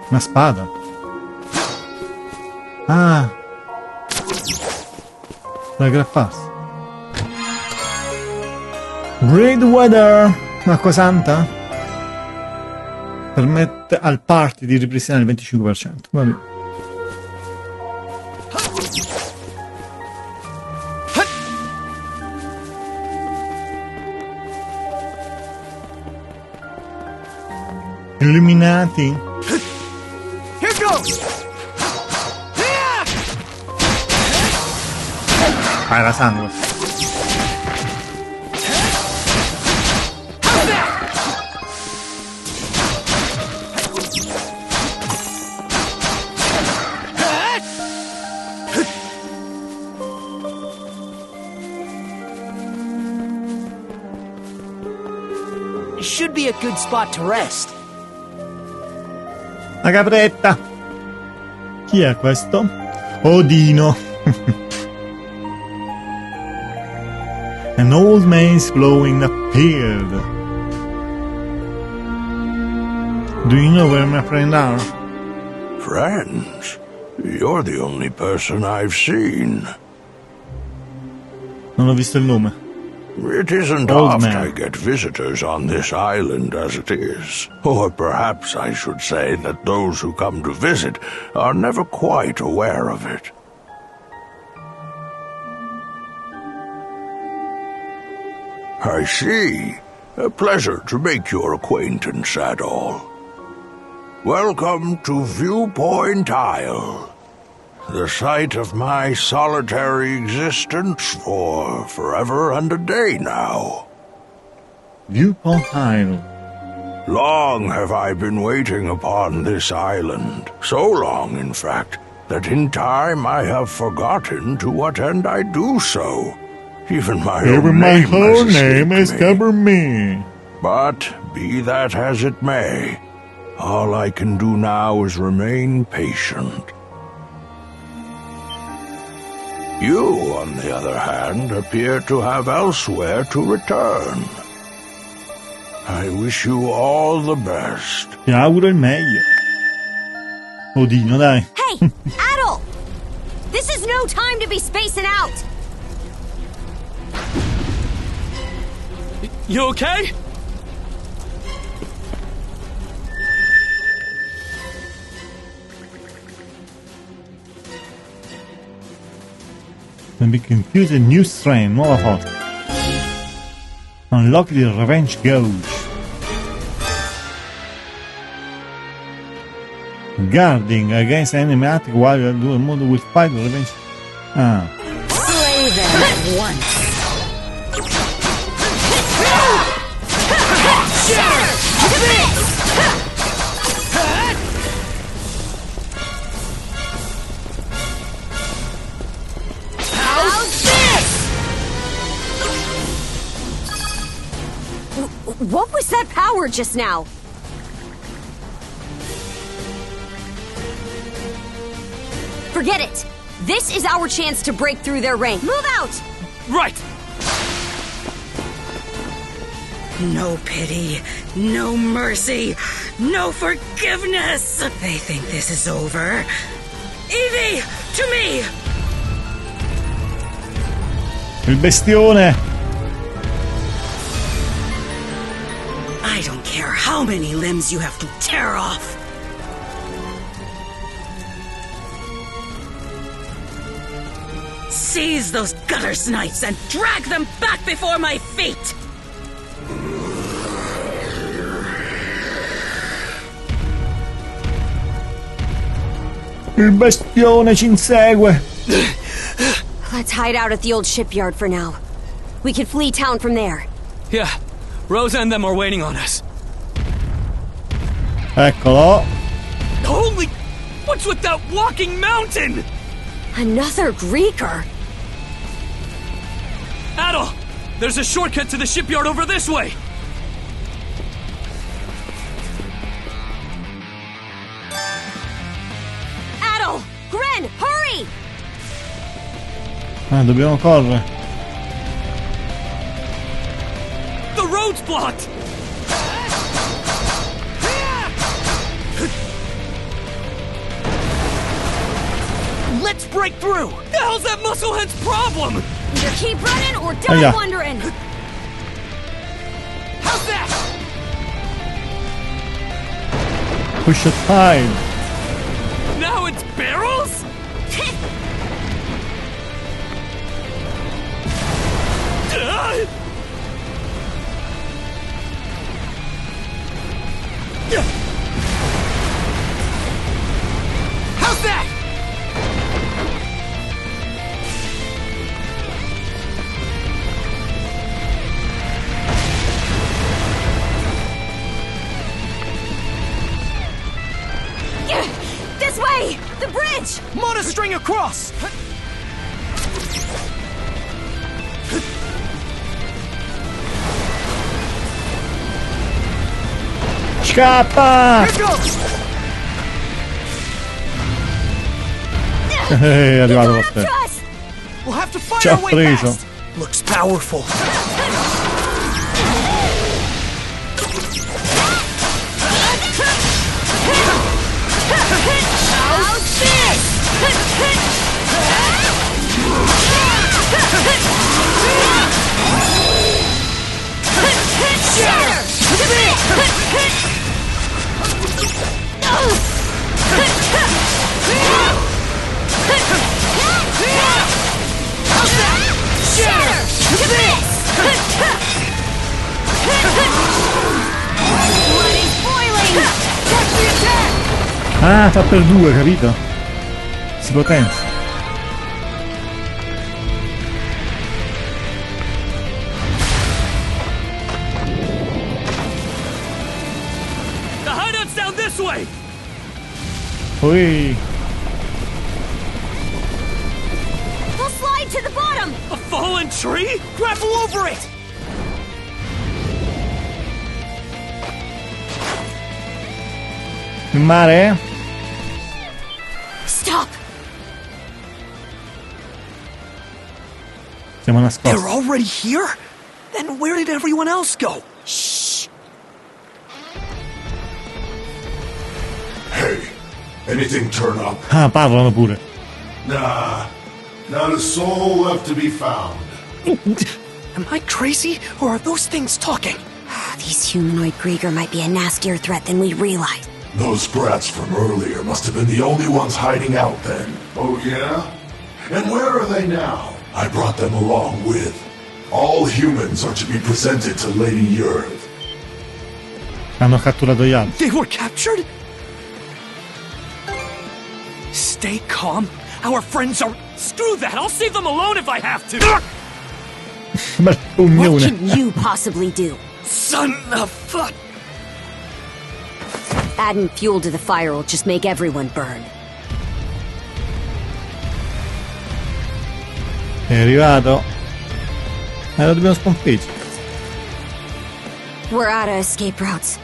Una spada. Ah, da aggrapparsi. Great Weather, acqua santa, permette al party di ripristinare il 25%. Vabbè. Illuminati. Ah, era sangue. It should be a good spot to rest. La capretta. Chi è questo? Odino. An old maze flowing appeared. Do you know where my friends are? Friends? You're the only person I've seen. Non ho visto il nome. It isn't Old often man. I get visitors on this island as it is. Or perhaps I should say that those who come to visit are never quite aware of it. I see. A pleasure to make your acquaintance, Adol. Welcome to Viewpoint Isle. The site of my solitary existence for forever and a day now. Viewpoint Isle. Long have I been waiting upon this island. So long, in fact, that in time I have forgotten to what end I do so. Even my own name has escaped me. But be that as it may, all I can do now is remain patient. You, on the other hand, appear to have elsewhere to return. I wish you all the best. Ti auguro il meglio. Odino, dai. Hey, Adol! This is no time to be spacing out! You okay? Can be confused new strain, nuova foto. Unlock the Revenge Gauge. Guarding against enemy attack while you do a mode will fight the revenge. Ah. Slay them at once. How's this? What was that power just now? Forget it. This is our chance to break through their rank. Move out! Right! No pity, no mercy, no forgiveness. They think this is over. Evie, to me! Il bestione. I don't care how many limbs you have to tear off. Seize those gutter snites and drag them back before my feet! Il bestione ci insegue. Let's hide out at the old shipyard for now. We could flee town from there. Yeah, Rosa and them are waiting on us. Eccolo. Holy... What's with that walking mountain? Another Griegr. Adol! There's a shortcut to the shipyard over this way! Adol! Gren, hurry! Dobbiamo correre. The road's blocked! Let's break through! The hell's that musclehead's problem? Either keep running or die wondering! How's that? Push it hide. Now it's barrels? How's that? This way! The bridge! Monostring across! Scappa! È arrivato per te. We'll have to find Ci ha our way preso. past. Looks powerful. Ah, fa per due, capito? Si potenza. The hideout's down this way! Poi... We'll slide to the bottom! A fallen tree? Grapple over it! Il mare? Stop! Siamo nascosti. They're already here? Then where did everyone else go? Shh! Hey, anything turn up? Ah, parlano pure. Nah, not a soul left to be found. Am I crazy, or are those things talking? These humanoid Griegr might be a nastier threat than we realize. Those brats from earlier must have been the only ones hiding out then. Oh yeah? And where are they now? I brought them along with. All humans are to be presented to Lady Yurth. Hanno catturato gli altri. They were captured? Stay calm. Our friends are... Screw that! I'll save them alone if I have to! Bel What pugnone. can you possibly do? Son of fuck! Adding fuel to the fire will just make everyone burn. È arrivato. Lo dobbiamo sconfiggere. We're out of escape routes.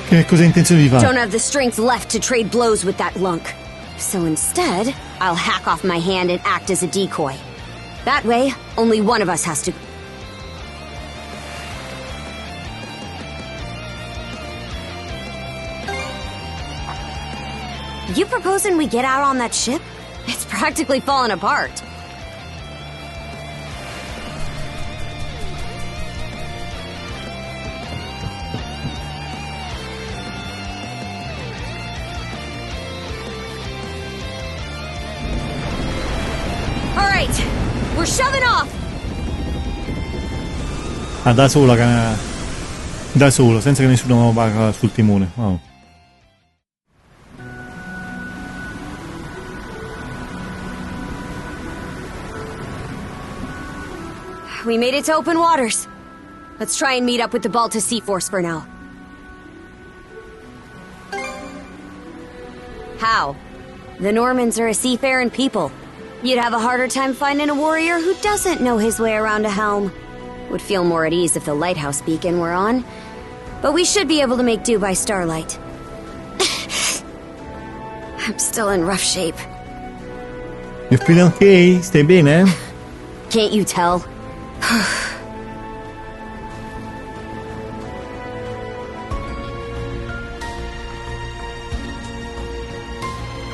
Che cosa hai intenzione di Don't fare? have the strength left to trade blows with that lunk. So instead, I'll hack off my hand and act as a decoy. That way, only one of us has to... You proposing we get out on that ship? It's practically fallen apart. All right, we're shoving off. Ah, da solo, da solo, senza che nessuno vada sul timone. Wow. We made it to open waters. Let's try and meet up with the Balta Sea Force for now. How? The Normans are a seafaring people. You'd have a harder time finding a warrior who doesn't know his way around a helm. Would feel more at ease if the lighthouse beacon were on. But we should be able to make do by starlight. I'm still in rough shape. You feeling okay? Stai bene? Can't you tell?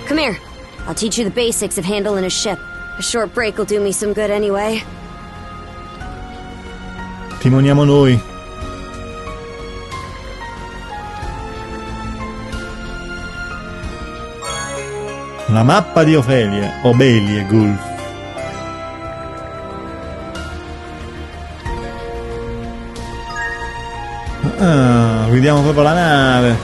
Come here. I'll teach you the basics of handling a ship. A short break will do me some good anyway. Timoniamo noi. La mappa di Obelia Gulf. Ah, guidiamo proprio la nave.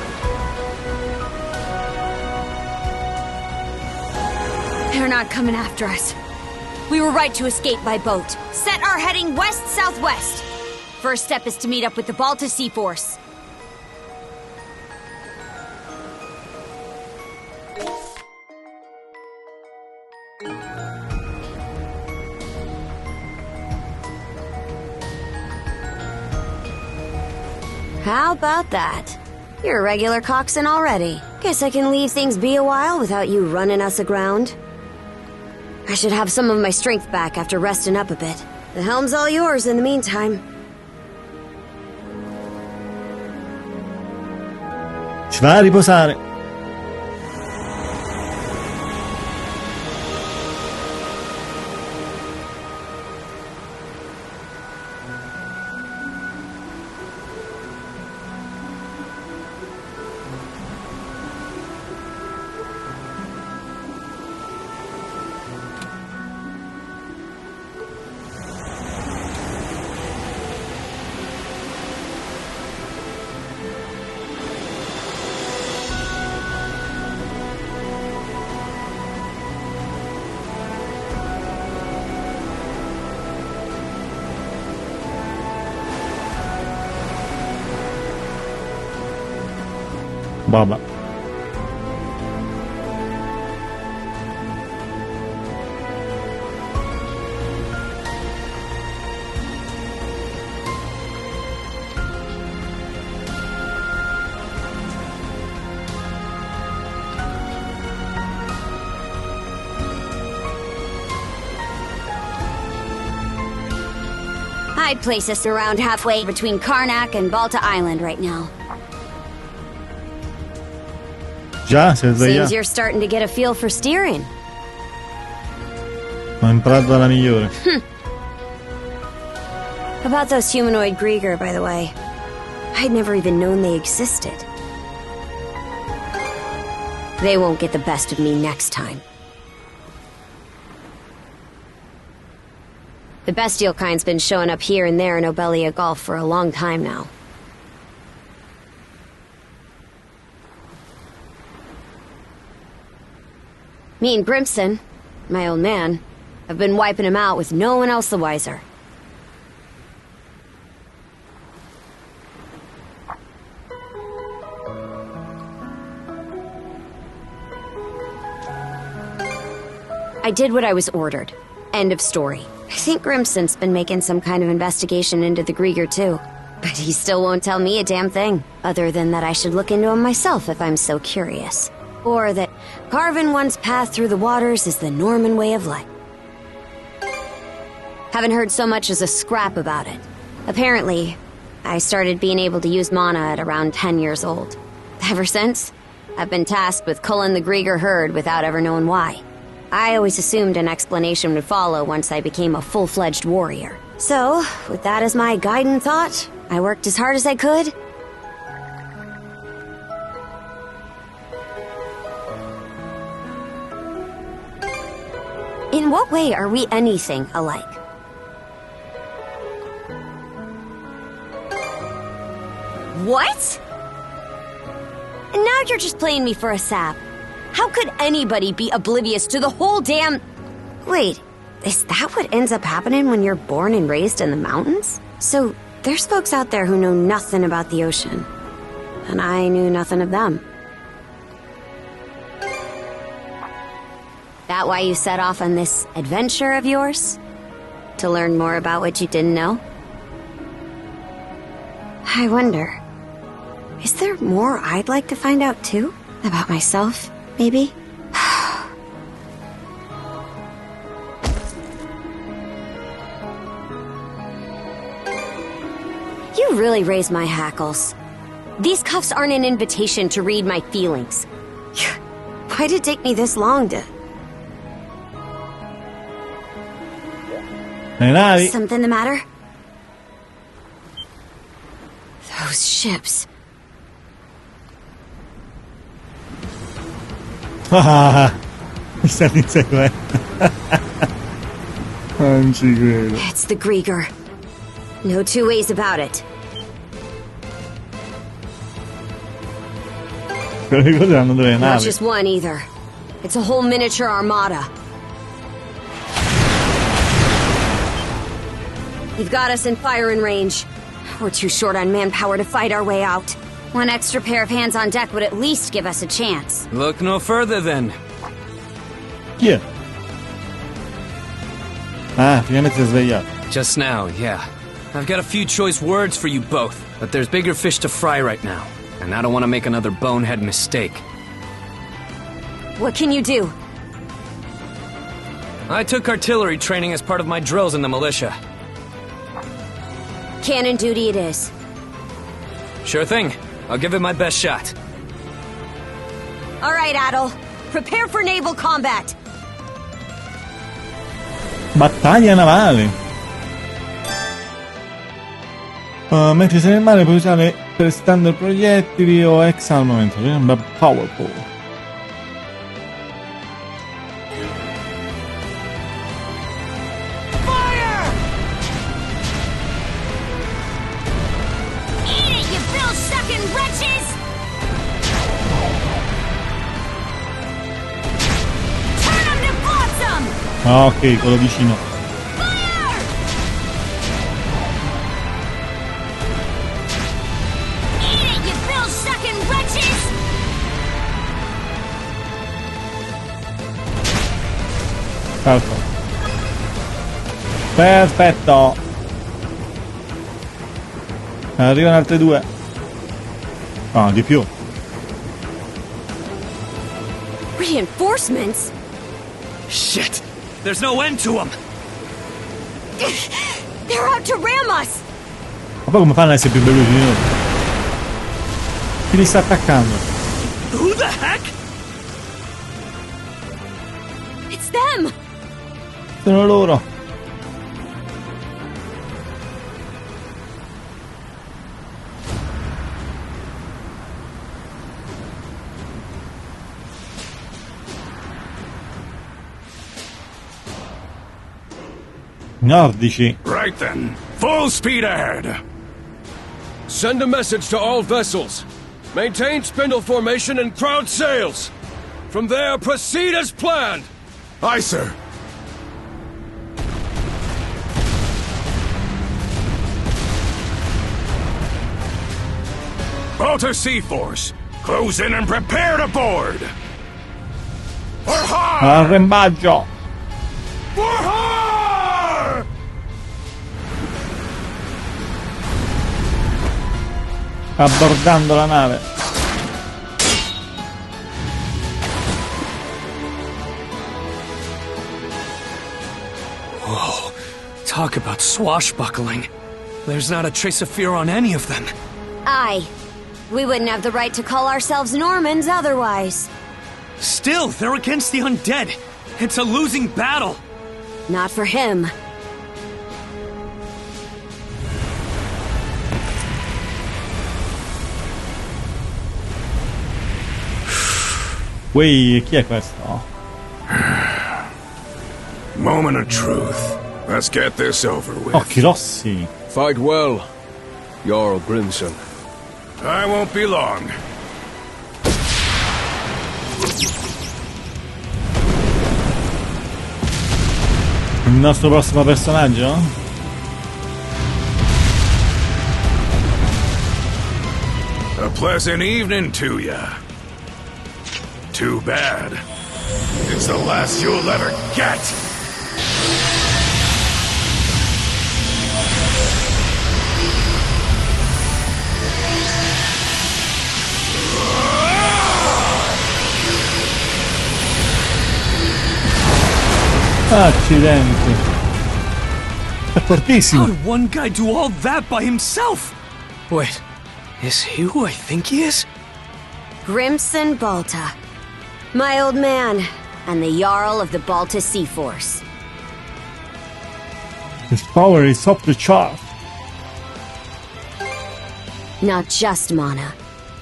They're not coming after us. We were right to escape by boat. Set our heading west-southwest. First step is to meet up with the Balta Sea Force. How about that? You're a regular coxswain already. Guess I can leave things be a while without you running us aground. I should have some of my strength back after resting up a bit. The helm's all yours in the meantime. Ci va a riposare. Baba. I'd place us around halfway between CARNAC and Balta Island right now. Già, sei Seems svegliato. you're starting to get a feel for steering. Ho imparato dalla migliore. About those humanoid Griegr, by the way. I'd never even known they existed. They won't get the best of me next time. The bestial kind's been showing up here and there in Obelia Gulf for a long time now. Me and Grimson, my old man, have been wiping him out with no one else the wiser. I did what I was ordered. End of story. I think Grimson's been making some kind of investigation into the Griegr too. But he still won't tell me a damn thing, other than that I should look into him myself if I'm so curious. Or that carving one's path through the waters is the Norman way of life. Haven't heard so much as a scrap about it. Apparently, I started being able to use mana at around 10 years old. Ever since, I've been tasked with culling the Griegr herd without ever knowing why. I always assumed an explanation would follow once I became a full-fledged warrior. So, with that as my guiding thought, I worked as hard as I could. In what way are we anything alike? What? And now you're just playing me for a sap. How could anybody be oblivious to the whole damn... Wait, is that what ends up happening when you're born and raised in the mountains? So, there's folks out there who know nothing about the ocean. And I knew nothing of them. That why you set off on this adventure of yours? To learn more about what you didn't know? I wonder... Is there more I'd like to find out too? About myself, maybe? You really raise my hackles. These cuffs aren't an invitation to read my feelings. Why did it take me this long to... Something the matter? Those ships... Mi stanno inseguendo. Non ci credo. It's the Griegr. No two ways about it. Quelle cose hanno delle Not navi. just one either. It's a whole miniature armada. You've got us in firing range. We're too short on manpower to fight our way out. One extra pair of hands on deck would at least give us a chance. Look no further then. Chi è? Ah, finalmente si è svegliato. Just now, yeah. I've got a few choice words for you both, but there's bigger fish to fry right now, and I don't want to make another bonehead mistake. What can you do? I took artillery training as part of my drills in the militia. Cannon duty it is. Sure thing. I'll give it my best shot. All right, Adol. Prepare for naval combat. Battaglia navale. Mentre sei nel mare puoi usare per standard proiettili o ex armamento. Powerful. Ah, ok, quello vicino. Perfetto. Perfetto. Arrivano altre due. Ah, di più. Reinforcements? Shit! There's no end to them! They're out to ram us! Ma poi come fanno ad essere più veloci di noi? Chi li sta attaccando? Who the heck? It's them! Sono loro! Nordici. Right then. Full speed ahead. Send a message to all vessels. Maintain spindle formation and crowd sails. From there, proceed as planned. Aye, sir. Balta Sea Force, close in and prepare to board. For hard! Arrembaggio! For hard! Abbordando la nave. Whoa. Talk about swashbuckling. There's not a trace of fear on any of them. Aye. We wouldn't have the right to call ourselves Normans otherwise. Still, they're against the undead. It's a losing battle. Not for him. Uè, chi è questo? Moment of truth. Let's get this over with. Occhi rossi. Fight well, Jarl Grimson. I won't be long. Il nostro prossimo personaggio? A pleasant evening to ya. Too bad. It's the last you'll ever get. Accidenti. È fortissimo. How did one guy do all that by himself? Wait, is he who I think he is? Grimson Balta. My old man, and the Jarl of the Balta Sea Force. His power is up the chart. Not just mana.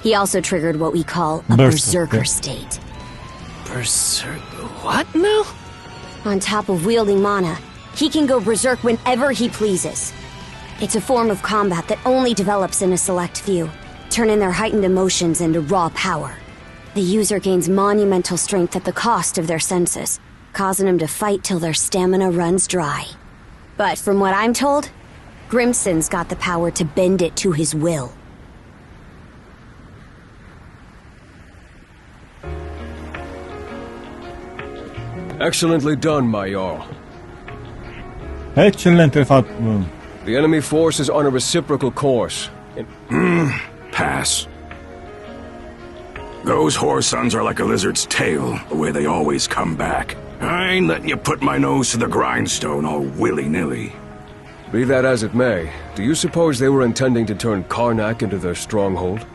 He also triggered what we call a berserker state. What now? On top of wielding mana, he can go berserk whenever he pleases. It's a form of combat that only develops in a select few, turning their heightened emotions into raw power. The user gains monumental strength at the cost of their senses, causing them to fight till their stamina runs dry. But from what I'm told, Grimson's got the power to bend it to his will. Excellently done, my Jarl. Eccellente fatto. The enemy force is on a reciprocal course. Pass. Those whore sons are like a lizard's tail, the way they always come back. I ain't letting you put my nose to the grindstone all willy-nilly. Be that as it may, do you suppose they were intending to turn CARNAC into their stronghold?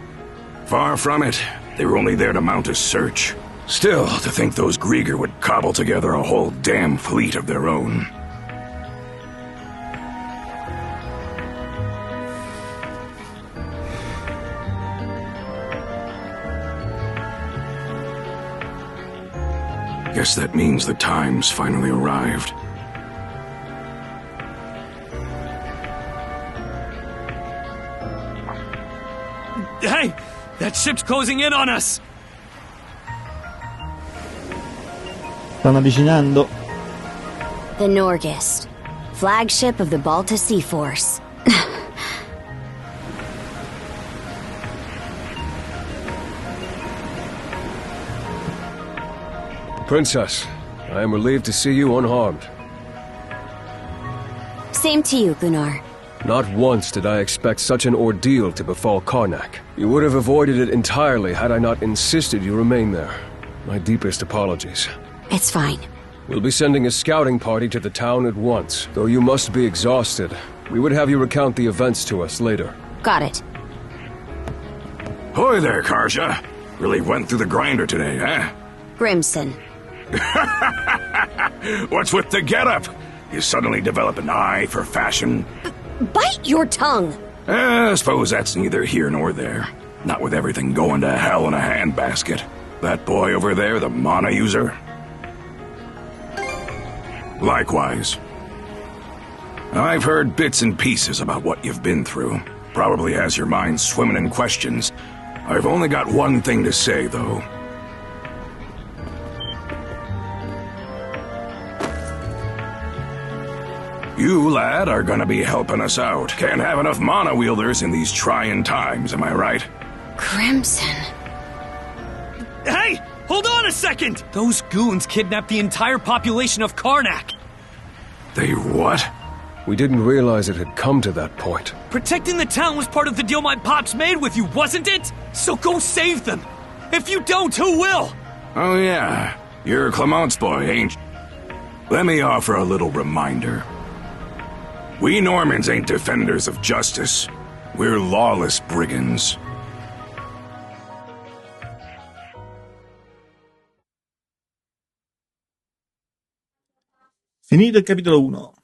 Far from it. They were only there to mount a search. Still, to think those Griegr would cobble together a whole damn fleet of their own. Guess that means the time's finally arrived. Hey! That ship's closing in on us! Stanno avvicinando. The Norgist, flagship of the Balta Sea Force. Princess, I am relieved to see you unharmed. Same to you, Gunnar. Not once did I expect such an ordeal to befall CARNAC. You would have avoided it entirely had I not insisted you remain there. My deepest apologies. It's fine. We'll be sending a scouting party to the town at once. Though you must be exhausted, we would have you recount the events to us later. Got it. Hoy there, Karja. Really went through the grinder today, huh? Grimson. What's with the getup? You suddenly develop an eye for fashion? Bite your tongue! I suppose that's neither here nor there. Not with everything going to hell in a handbasket. That boy over there, the mana user? Likewise. I've heard bits and pieces about what you've been through. Probably has your mind swimming in questions. I've only got one thing to say, though. You, lad, are gonna be helping us out. Can't have enough mana wielders in these trying times, am I right? Crimson. Hey! Hold on a second! Those goons kidnapped the entire population of CARNAC. They what? We didn't realize it had come to that point. Protecting the town was part of the deal my pops made with you, wasn't it? So go save them! If you don't, who will? Oh yeah, you're Clement's boy, ain't you? Let me offer a little reminder. We Normans ain't defenders of justice. We're lawless brigands. Finito il capitolo 1.